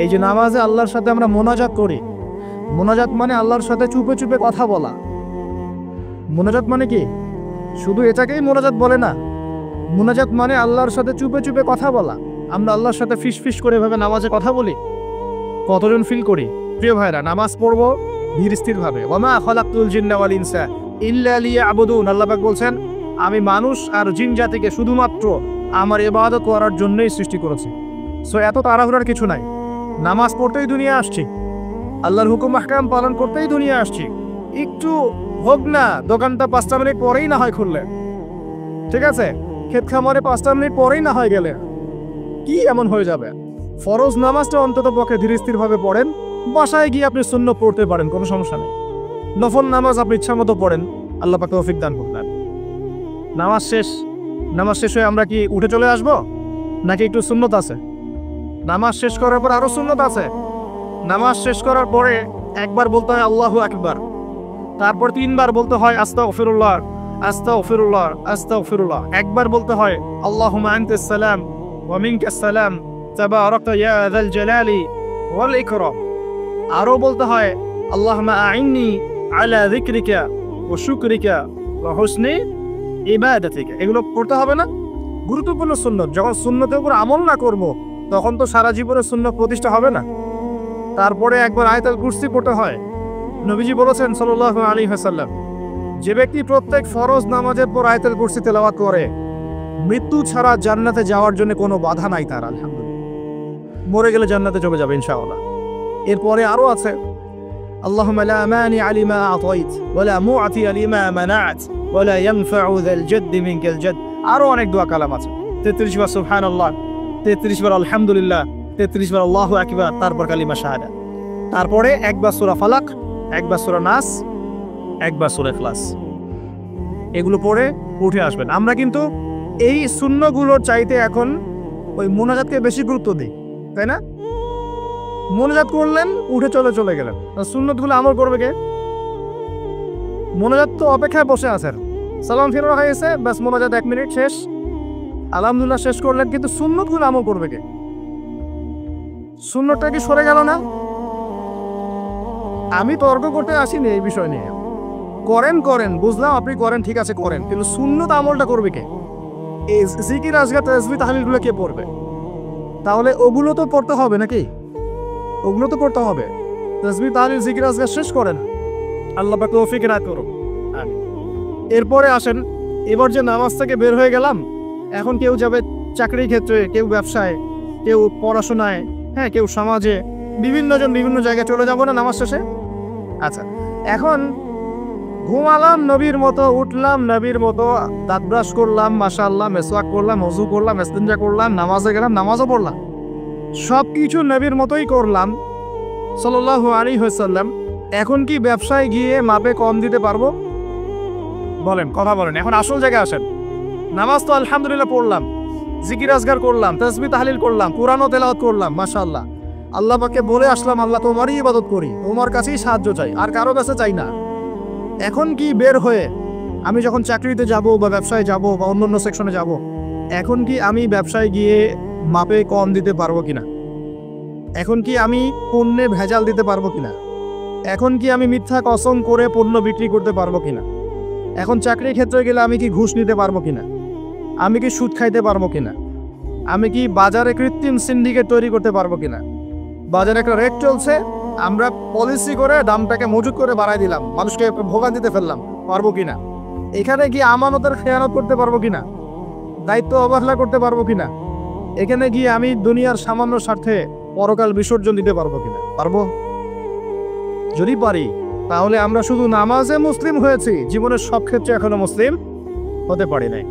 এই যে নামাজে আল্লাহর সাথে আমরা মোনাজাত করি, মোনাজাত মানে আল্লাহর সাথে চুপে চুপে কথা বলা। মোনাজাত মানে কি? শুধু এটাকেই মোনাজাত বলে না, মোনাজাত মানে আল্লাহর সাথে চুপে চুপে কথা বলা। আমরা আল্লাহর সাথে ফিস ফিস করে এভাবে নামাজে কথা বলি, কতজন ফিল করি? প্রিয় ভাইরা, নামাজ পড়বো ধীর স্থির ভাবে। ওয়ামা খালাকতুল জিন্না ওয়াল ইনসা ইল্লা লিয়াবুদুন, আল্লাহ পাক বলছেন আমি মানুষ আর জিন জাতিকে শুধুমাত্র আমার ইবাদত করার জন্যই সৃষ্টি করেছি। সো এত তাড়াহুড়ার কিছু নাই। নামাজ পড়তেই দুনিয়া আসছি, আল্লাহর হুকুম আহকাম পালন করতেই দুনিয়া আসছি। একটু হোক না, দোকানটা 5টা মিনিট পরেই না হয় খুললে, ঠিক আছে, ক্ষেত খামারে 5টা মিনিট পরেই না হয় গেলে, কি এমন হয়ে যাবে? ফরজ নামাজটা অন্তত পক্ষে ধীর স্থির ভাবে পড়েন। বাসায় গিয়ে আপনি সুন্নত পড়তে পারেন, কোনো সমস্যা নেই। নফল নামাজ আপনি ইচ্ছা মতো পড়েন, আল্লাহ পাক তৌফিক দান করলেন। নামাজ শেষ হয়ে আমরা কি উঠে চলে আসব, নাকি একটু সুন্নত আছে? নামাজ শেষ করার পর আরো সুন্নত আছে। নামাজ শেষ করার পরে একবার বলতে হয় আল্লাহু আকবার, তারপর 3 বার বলতে হয় আস্তাগফিরুল্লাহ আস্তাগফিরুল্লাহ আস্তাগফিরুল্লাহ। একবার বলতে হয় আল্লাহুম্মা আনতাস সালাম ওয়া মিনকাস সালাম তাবারাকতা ইয়া যাল জালালি ওয়াল ইকরাম। আরো বলতে হয় আল্লাহুম্মা আইন্নি আলা যিকরিকা ওয়া শুকরিকা ওয়া হুসনি ইবাদাতিকা। এগুলো পড়তে হবে না? গুরুত্বপূর্ণ সুন্নত। যখন সুন্নতের উপর আমল না করব, তখন তো সারা জীবনে সুন্নত প্রতিষ্ঠা হবে না। তারপরে একবার আয়াতুল কুরসি পড়তে হয়। নবীজি বলেছেন সাল্লাল্লাহু আলাইহি ওয়াসাল্লাম, যে ব্যক্তি প্রত্যেক ফরজ নামাজের পর আয়াতুল কুরসি তেলাওয়াত করে, মৃত্যু ছাড়া জান্নাতে যাওয়ার জন্য কোনো বাধা নাই তার। আলহামদুলিল্লাহ, মরে গেলে জান্নাতে চলে যাবে ইনশাআল্লাহ। এরপরে আরো আছে আল্লাহুম্মা লা মানিআ লিমা আতাইত ওয়া লা মুআতিয়া লিমা মানা'ত ওয়া লা ইয়ানফা'ু যাল জাদ্দি মিনকাল জাদ। আরো অনেক দোয়া কালাম আছে। 33 বার সুবহানাল্লাহ, 33 বার আলহামদুলিল্লাহ, 33 বার আল্লাহু আকবার, তারপর কালিমা শাহাদা। তারপরে একবার সূরা ফালাক, একবার সূরা নাস, একবার সূরা ইখলাস। এগুলো পড়ে উঠে আসবেন। আমরা কিন্তু এই শূন্যগুলোর চাইতে এখন ওই মোনাজাতকে বেশি গুরুত্ব দিই, তাই না? মোনাজাত করলেন, উঠে চলে গেলেন, সুন্নতগুলো আমল করবে কে? মোনাজাত তো অপেক্ষায় বসে আছেন, সালাম ফিরানো হয়ে গেছে, ব্যাস মোনাজাত 1 মিনিট শেষ, আলহামদুলিল্লাহ শেষ করলেন, কিন্তু সুন্নতগুলো আমল করবে কে? সুন্নতটা কি সরে গেল না? আমি তর্ক করতে আসিনি এই বিষয় নিয়ে। করেন বুঝলাম, আপনি করেন, ঠিক আছে করেন, কিন্তু সুন্নত আমলটা করবে কে? এই জিকির আজগার তাসবিহ তাহলিলগুলো কে পড়বে? তাহলে ওগুলো তো পড়তে হবে নাকি? ওগুলো তো পড়তে হবে। তাসবিহ তাহলিল জিকির আজগার শেষ করেন, আল্লাহ পাক তৌফিক এনায়েত করুন। এরপরে আসেন, এবার যে নামাজ থেকে বের হয়ে গেলাম, এখন কেউ যাবে চাকরির ক্ষেত্রে, কেউ ব্যবসায়, কেউ পড়াশোনায়, হ্যাঁ কেউ সমাজে, বিভিন্নজন বিভিন্ন জায়গায় চলে যাব না নামাজ শেষে? আচ্ছা, এখন ঘুমালাম নবীর মতো, উঠলাম নবীর মতো, দাঁত ব্রাশ করলাম, মাশাআল্লাহ, মেসওয়াক করলাম, ওযু করলাম, ইস্তিনজা করলাম, নামাজে গেলাম, নামাজও পড়লাম, সব কিছু নবীর মতোই করলাম সাল্লাল্লাহু আলাইহি ওয়াসাল্লাম। এখন কি ব্যবসায় গিয়ে মাপে কম দিতে পারবো? বলেন, কথা বলেন। এখন আসল জায়গায় আসেন। নামাজ তো আলহামদুলিল্লাহ পড়লাম, জিকির আজগার করলাম, তাসবিহ তাহলিল করলাম, কোরআনও তেলাওয়াত করলাম, মাশাআল্লাহ, আল্লাহ পাককে বলে আসলাম, আল্লাহ তোমারই ইবাদত করি, তোমার কাছেই সাহায্য চাই, আর কারো কাছে চাই না। এখন কি বের হয়ে আমি যখন চাকরিতে যাব বা ব্যবসায় যাব বা অন্যান্য সেকশনে যাব, এখন কি আমি ব্যবসায় গিয়ে মাপে কম দিতে পারবো কিনা? এখন কি আমি পণ্যে ভেজাল দিতে পারবো কিনা? এখন কি আমি মিথ্যা কসম করে পণ্য বিক্রি করতে পারবো কিনা? এখন চাকরির ক্ষেত্রে গেলে আমি কি ঘুষ নিতে পারবো কিনা? আমি কি সুদ খাইতে পারবো কিনা? আমি কি বাজারে কৃত্রিম সিন্ডিকেট তৈরি করতে পারবো কিনা? বাজারে একটা রেট চলছে, আমরা পলিসি করে দামটাকে মজুত করে বাড়াই দিলাম, মানুষকে ভোগান্তিতে ফেললাম, পারবো কিনা? এখানে কি আমানতের খেয়ানত করতে পারবো কিনা? দায়িত্ব অবহেলা করতে পারবো কিনা? এখানে গিয়ে আমি দুনিয়ার সামান্য স্বার্থে পরকাল বিসর্জন দিতে পারবো কিনা? পারবো? যদি পারি, তাহলে আমরা শুধু নামাজে মুসলিম হয়েছি, জীবনের সব ক্ষেত্রে এখনো মুসলিম হতে পারি নাই।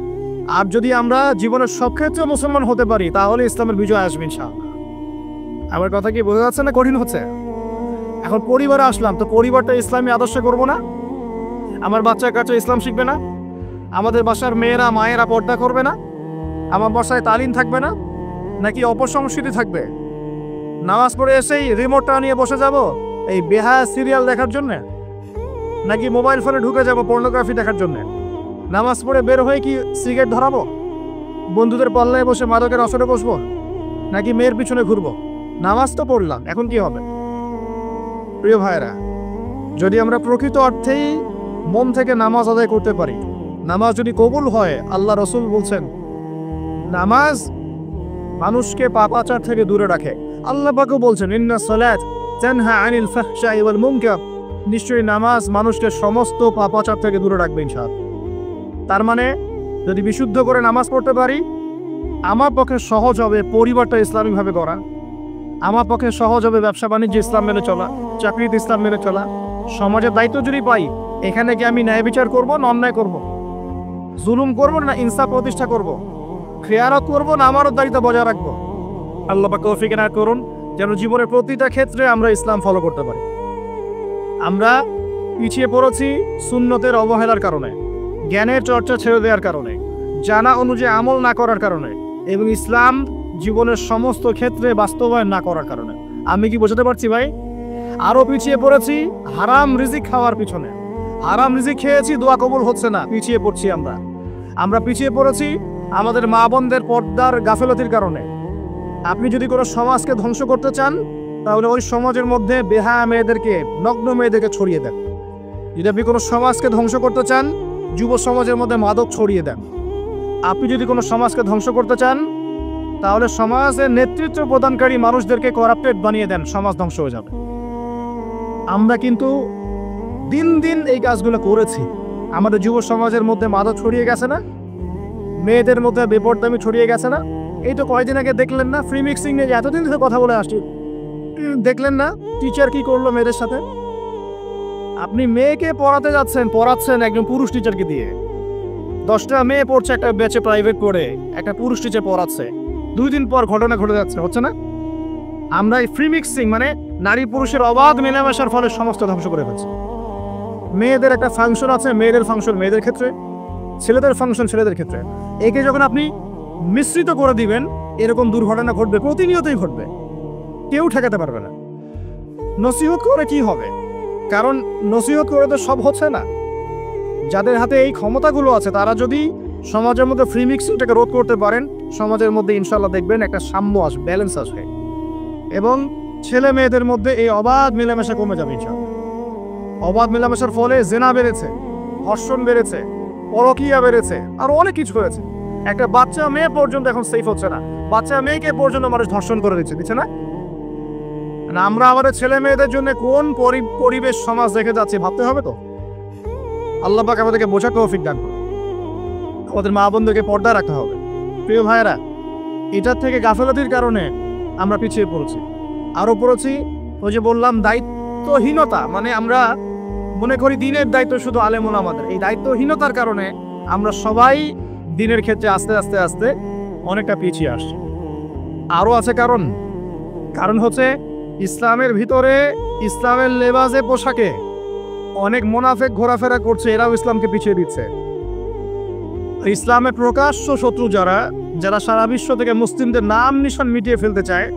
আর যদি আমরা জীবনের সব ক্ষেত্রে মুসলমান হতে পারি, তাহলে ইসলামের বিজয় আসবে ইনশাআল্লাহ। আমার কথা কি বোঝা যাচ্ছে না কঠিন হচ্ছে? এখন পরিবারে আসলাম, তো পরিবারটা ইসলামী আদর্শে করবো না? আমার বাচ্চা কাচ্চা ইসলাম শিখবে না? আমাদের বাসার মেয়েরা মায়েরা পর্দা করবে না? আমার বাসায় তালিম থাকবে না? নাকি অপসংস্কৃতি থাকবে? নামাজ পড়ে এসেই রিমোটটা নিয়ে বসে যাব এই বেহায়া সিরিয়াল দেখার জন্যে? নাকি মোবাইল ফোনে ঢুকে যাব পর্নোগ্রাফি দেখার জন্যে? নামাজ পড়ে বের হয়ে কি সিগারেট ধরাবো? বন্ধুদের পাল্লায় বসে মাদকের আসরে বসবো? নাকি মেয়ের পিছনে ঘুরবো? নামাজ তো পড়লাম, এখন কি হবে? প্রিয় ভাইরা, যদি আমরা প্রকৃত অর্থেই মন থেকে নামাজ আদায় করতে পারি, নামাজ যদি কবুল হয়, আল্লাহ রসুল বলছেন নামাজ মানুষকে পাপাচার থেকে দূরে রাখে। আল্লাহ পাকও বলছেন ইন্না সালাত তানহা আনিল ফাহশাই ওয়াল মুনকার, নিশ্চয়ই নামাজ মানুষকে সমস্ত পাপাচার থেকে দূরে রাখবে ইনশাআল্লাহ। তার মানে যদি বিশুদ্ধ করে নামাজ পড়তে পারি, আমার পক্ষে সহজ হবে পরিবারটা ইসলামিকভাবে গড়া, আমার পক্ষে সহজ হবে ব্যবসা বাণিজ্য ইসলাম মেনে চলা, চাকরিতে ইসলাম মেনে চলা, সমাজের দায়িত্ব যদি পাই, এখানে কি আমি ন্যায় বিচার করবো না অন্যায় করবো? জুলুম করবো না ইনসাফ প্রতিষ্ঠা করবো? খেয়ানত করবো না আমানতদারিতা বজায় রাখবো? আল্লাহ পাক তৌফিক এনায়েত করুন যেন জীবনের প্রতিটা ক্ষেত্রে আমরা ইসলাম ফলো করতে পারি। আমরা পিছিয়ে পড়েছি সুন্নতের অবহেলার কারণে, জ্ঞানের চর্চা ছেড়ে দেওয়ার কারণে, জানা অনুযায়ী আমল না করার কারণে, এবং ইসলাম জীবনের সমস্ত ক্ষেত্রে বাস্তবায়ন না করার কারণে। আমি কি বোঝাতে পারছি ভাই? আরো পিছিয়ে পড়েছি হারাম রিজিক খাওয়ার পিছনে। হারাম রিজিক খেয়েছি, দোয়া কবুল হচ্ছে না, পিছিয়ে পড়ছি আমরা পিছিয়ে পড়েছি আমাদের মা বোনদের পর্দার গাফেলতির কারণে। আপনি যদি কোনো সমাজকে ধ্বংস করতে চান, তাহলে ওই সমাজের মধ্যে বেহায়া মেয়েদেরকে, নগ্ন মেয়েদেরকে ছড়িয়ে দেন। যদি আপনি কোনো সমাজকে ধ্বংস করতে চান, যুব সমাজের মধ্যে মাদক ছড়িয়ে দেন। আপনি যদি কোনো সমাজকে ধ্বংস করতে চান, তাহলে সমাজের নেতৃত্ব প্রদানকারী মানুষদেরকে করাপ্টেড বানিয়ে দেন, সমাজ ধ্বংস হয়ে যাবে। আমরা কিন্তু দিন দিন এই কাজগুলো করেছি। আমাদের যুব সমাজের মধ্যে মাদক ছড়িয়ে গেছে না? মেয়েদের মধ্যে বেপরদামি ছড়িয়ে গেছে না? এই তো কয়েকদিন আগে দেখলেন না ফ্রি মিক্সিং নিয়ে এতদিন ধরে কথা বলে আসছি, দেখলেন না টিচার কি করলো মেয়েদের সাথে? আপনি মেয়েকে পড়াচ্ছেন একজন পুরুষ টিচারকে দিয়ে। 10টা মেয়ে পড়ছে একটা ব্যাচে প্রাইভেট করে, একটা পুরুষ টিচার পড়াচ্ছে। 2 দিন পর ঘটনা ঘটে যাচ্ছে, হচ্ছে না? আমরা এই ফ্রি মিক্সিং মানে নারী পুরুষের অবাধ মেলামেশার ফলে সমস্ত ধ্বংস করে ফেলছি। মেয়েদের একটা ফাংশন আছে, মেয়েদের ফাংশন মেয়েদের ক্ষেত্রে, ছেলেদের ফাংশন ছেলেদের ক্ষেত্রে, একে যখন আপনি মিশ্রিত করে দিবেন এরকম দুর্ঘটনা ঘটবে, প্রতিনিয়তই ঘটবে, কেউ ঠেকাতে পারবে না। নসিহত করে কি হবে? কারণ নসিহত করে তো সব হচ্ছে না। যাদের হাতে এই ক্ষমতাগুলো আছে তারা যদি সমাজের মধ্যে ফ্রি মিক্সিংটাকে রোধ করতে পারেন, সমাজের মধ্যে ইনশাল্লাহ দেখবেন একটা সাম্য আসবে, ব্যালেন্স আসবে, এবং ছেলে মেয়েদের মধ্যে এই অবাধ মেলামেশা কমে যাবে ইনশাল্লাহ। অবাধ মেলামেশার ফলে জেনা বেড়েছে, ধর্ষণ বেড়েছে, পরকীয়া বেড়েছে, আর অনেক কিছু হয়েছে। একটা বাচ্চা মেয়ে পর্যন্ত এখন সেফ হচ্ছে না, বাচ্চা মেয়েকে পর্যন্ত মানুষ ধর্ষণ করে দিচ্ছে না? আমরা আমাদের ছেলে মেয়েদের জন্য কোন পরিবেশ সমাজ রেখে যাচ্ছি ভাবতে হবে তো। আল্লাহ পাক আমাদেরকে বোঝার তৌফিক দান করুন। আমাদের মা বোনদেরকে পর্দা রাখতে হবে। প্রিয় ভাইয়েরা, এটার থেকে গাফিলতির কারণে আমরা পিছিয়ে পড়েছি। আরও পড়েছি ওই যে বললাম দায়িত্বহীনতা, মানে আমরা মনে করি দিনের দায়িত্ব শুধু আলেম ওলামাদের। এই দায়িত্বহীনতার কারণে আমরা সবাই দিনের ক্ষেত্রে আস্তে আস্তে আস্তে অনেকটা পিছিয়ে আসছি। আরও আছে কারণ হচ্ছে ইসলামের ভিতরে, ইসলামের লেবাসে পোশাকে অনেক মোনাফেক ঘোরাফেরা করছে, এরাও ইসলামকে পিছিয়ে দিচ্ছে। ইসলামের প্রকাশ্য শত্রু যারা সারা বিশ্ব থেকে মুসলিমদের নাম নিশান মিটিয়ে ফেলতে চায়,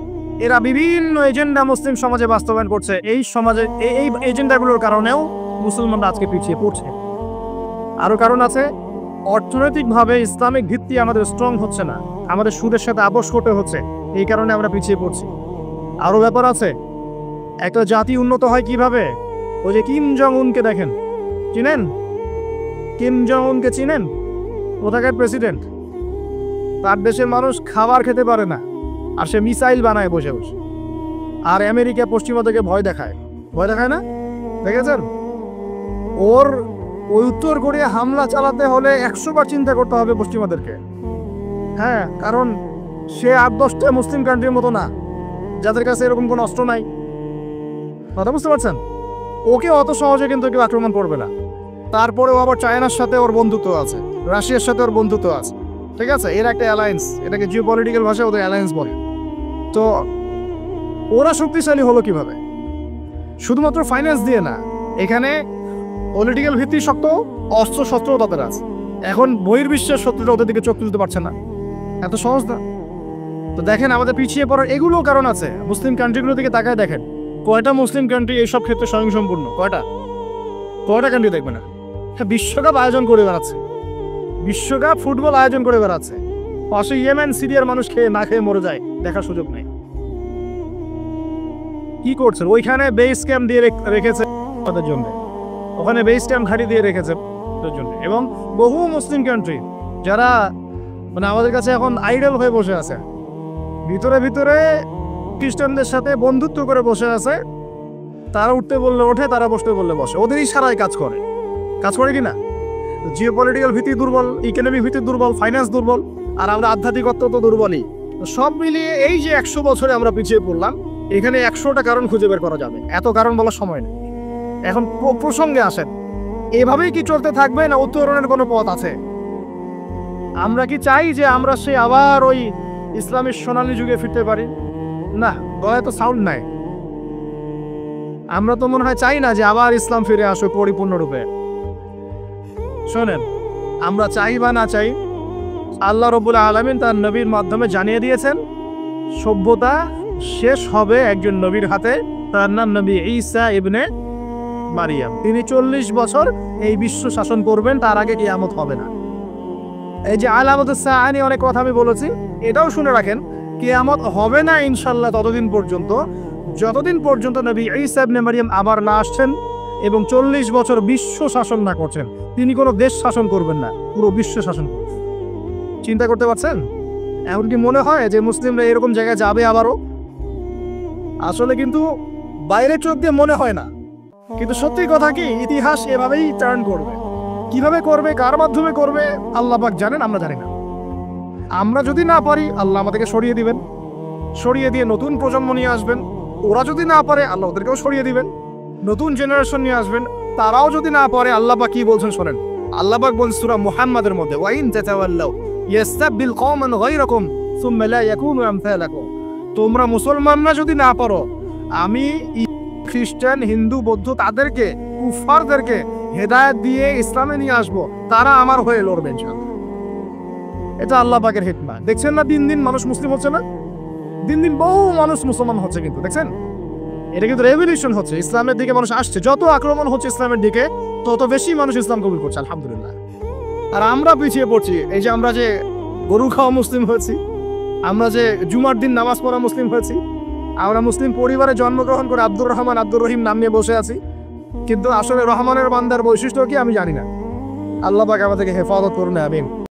এরা বিভিন্ন এজেন্ডা মুসলিম সমাজে বাস্তবায়ন করছে। এই সমাজে এই এজেন্ডাগুলোর কারণেও মুসলমানরা আজকে পিছিয়ে পড়ছে। আরও কারণ আছে, অর্থনৈতিকভাবে ইসলামিক ভিত্তি আমাদের স্ট্রং হচ্ছে না, আমাদের সুদের সাথে আপোষ করতে হচ্ছে, এই কারণে আমরা পিছিয়ে পড়ছি। আরও ব্যাপার আছে, একটা জাতি উন্নত হয় কিভাবে? ওই যে কিম জং উনকে দেখেন, চিনেন? কিম জং উনকে চিনেন? কোথাকার প্রেসিডেন্ট। তার দেশের মানুষ খাবার খেতে পারে না, আর সে মিসাইল বানায় বসে বসে। আর আমেরিকা পশ্চিমা থেকে ভয় দেখায় না? দেখেছেন? ওই উত্তর কোরিয়া হামলা চালাতে হলে 100 বার চিন্তা করতে হবে পশ্চিমাদেরকে। হ্যাঁ, কারণ সে 8-10টা মুসলিম কান্ট্রির মতো না যাদের কাছে এরকম কোনো অস্ত্র নাই। কথা বুঝতে পারছেন? ওকে অত সহজে কিন্তু কেউ আক্রমণ করবে না। তারপরেও আবার চায়নার সাথে ওর বন্ধুত্ব আছে, রাশিয়ার সাথে ওর বন্ধুত্ব আছে, ঠিক আছে? এর একটা অ্যালায়েন্স, এটাকে জিও পলিটিক্যাল ভাষায় ওদের অ্যালায়েন্স বলে। তো ওরা শক্তিশালী হলো কিভাবে? শুধুমাত্র ফাইন্যান্স দিয়ে না, এখানে পলিটিক্যাল ভিত্তি শক্ত, অস্ত্র শস্ত্রও তাদের আছে। এখন বহির্বিশ্বের শত্রুরা ওদের দিকে চোখ তুলতে পারছে না, এত সহজ না। তো দেখেন আমাদের পিছিয়ে পড়ার এগুলোও কারণ আছে। মুসলিম কান্ট্রিগুলোর দিকে তাকায় দেখেন, কয়টা মুসলিম কান্ট্রি এইসব ক্ষেত্রে স্বয়ংসম্পূর্ণ? কয়টা কান্ট্রি দেখবে না? বিশ্বকাপ আয়োজন করে বেড়াচ্ছে, বিশ্বকাপ ফুটবল আয়োজন করে বেড়াচ্ছে, পাশে ইয়েমেন সিরিয়ার মানুষ খেয়ে না খেয়ে মরে যায়, দেখার সুযোগ নেই। কি করছে? ওইখানে বেস ক্যাম্প দিয়ে রেখেছে তাদের জন্য, ওখানে বেস ক্যাম্প ঘাঁটি দিয়ে রেখেছে তাদের জন্য। এবং বহু মুসলিম কান্ট্রি যারা মানে আমাদের কাছে এখন আইডল হয়ে বসে আছে, ভিতরে ভিতরে খ্রিস্টানদের সাথে বন্ধুত্ব করে বসে আছে। তারা উঠতে বললে ওঠে, তারা বসতে বললে বসে, ওদের ইশারায় কাজ করে কি না? জিও পলিটিক্যাল ভিত্তি দুর্বল, ইকোনমিক ভিত্তি দুর্বল, ফাইন্যান্স দুর্বল, আর আমরা আধ্যাত্মিকত্ব তো দুর্বলই। সব মিলিয়ে এই যে 100 বছরে আমরা পিছিয়ে পড়লাম, এখানে 100টা কারণ খুঁজে বের করা যাবে, এত কারণ বলার সময় নেই। এখন প্রসঙ্গে আসেন, এভাবেই কি চলতে থাকবে না উত্তরণের কোনো পথ আছে? আমরা কি চাই যে আমরা সে আবার ওই ইসলামের সোনালী যুগে ফিরতে পারি? না, গলায় তো সাউন্ড নাই। আমরা তো মনে হয় চাই না যে আবার ইসলাম ফিরে আসো পরিপূর্ণরূপে। শোনেন, আমরা চাই বা না চাই, আল্লাহ রাব্বুল আলামিন তার নবীর মাধ্যমে জানিয়ে দিয়েছেন সভ্যতা শেষ হবে একজন নবীর হাতে, তার নাম নবী ঈসা ইবনে মারিয়াম। তিনি 40 বছর এই বিশ্ব শাসন করবেন, তার আগে কিয়ামত হবে না। এই যে আলামাতুস সাআ নিয়ে অনেক কথা আমি বলেছি, এটাও শুনে রাখেন, কিয়ামত হবে না ইনশাআল্লাহ ততদিন পর্যন্ত যতদিন পর্যন্ত নবী ঈসা ইবনে মারিয়াম আবার না আসছেন এবং 40 বছর বিশ্ব শাসন না করছেন। তিনি কোনো দেশ শাসন করবেন না, পুরো বিশ্ব শাসন করবেন। চিন্তা করতে পারছেন? এমনকি মনে হয় যে মুসলিমরা এরকম জায়গায় যাবে আবারও? আসলে কিন্তু বাইরের চোখ দিয়ে মনে হয় না, কিন্তু সত্যি কথা কি, ইতিহাস এভাবেই টার্ন করবে। কিভাবে করবে, কার মাধ্যমে করবে, আল্লাহ পাক জানেন, আমরা জানি না। আমরা যদি না পারি, আল্লাহ আমাদেরকে সরিয়ে দিবেন, সরিয়ে দিয়ে নতুন প্রজন্ম নিয়ে আসবেন। ওরা যদি না পারে, আল্লাহ ওদেরকেও সরিয়ে দিবেন, নতুন জেনারেশন নিয়ে আসবেন। তারাও যদি না পারে, আল্লাহ পাক কি বলছেন শোনেন। আল্লাহ পাক বলছেন সূরা মুহাম্মাদের মধ্যে, ওয়াইন তাতাওয়াল্লাউ ইয়াস্তাবদিল কওমান গায়রাকুম সুম্মা লা ইয়াকুনু আমসালাকুম। তোমরা মুসলমানরা যদি না পারো, আমি খ্রিস্টান, হিন্দু, বৌদ্ধ তাদেরকে, কুফারদেরকে, হেদায়েত দিয়ে ইসলামে নিয়ে আসবো, তারা আমার হয়ে লড়বে ইনশাআল্লাহ। এটা আল্লাহ পাকের হিকমা। দেখছেন না দিন দিন মানুষ মুসলিম হচ্ছে না, দিন দিন বহু মানুষ মুসলমান হচ্ছে, কিন্তু দেখছেন এটা কিন্তু রেভলিউশন হচ্ছে, ইসলামের দিকে মানুষ আসছে। যত আক্রমণ হচ্ছে ইসলামের দিকে, তত বেশি মানুষ ইসলাম কবুল করছে আলহামদুলিল্লাহ। আর আমরা পিছিয়ে পড়ছি। এই যে আমরা যে গরু খাওয়া মুসলিম হয়েছি, আমরা যে জুমার দিন নামাজ পড়া মুসলিম হয়েছি, আমরা মুসলিম পরিবারে জন্মগ্রহণ করে আব্দুর রহমান আব্দুর রহিম নাম নিয়ে বসে আছি, কিন্তু আসলে রহমানের বান্দার বৈশিষ্ট্য কি আমি জানি না। আল্লাহ পাক আমাদেরকে হেফাজত করুন, আমিন।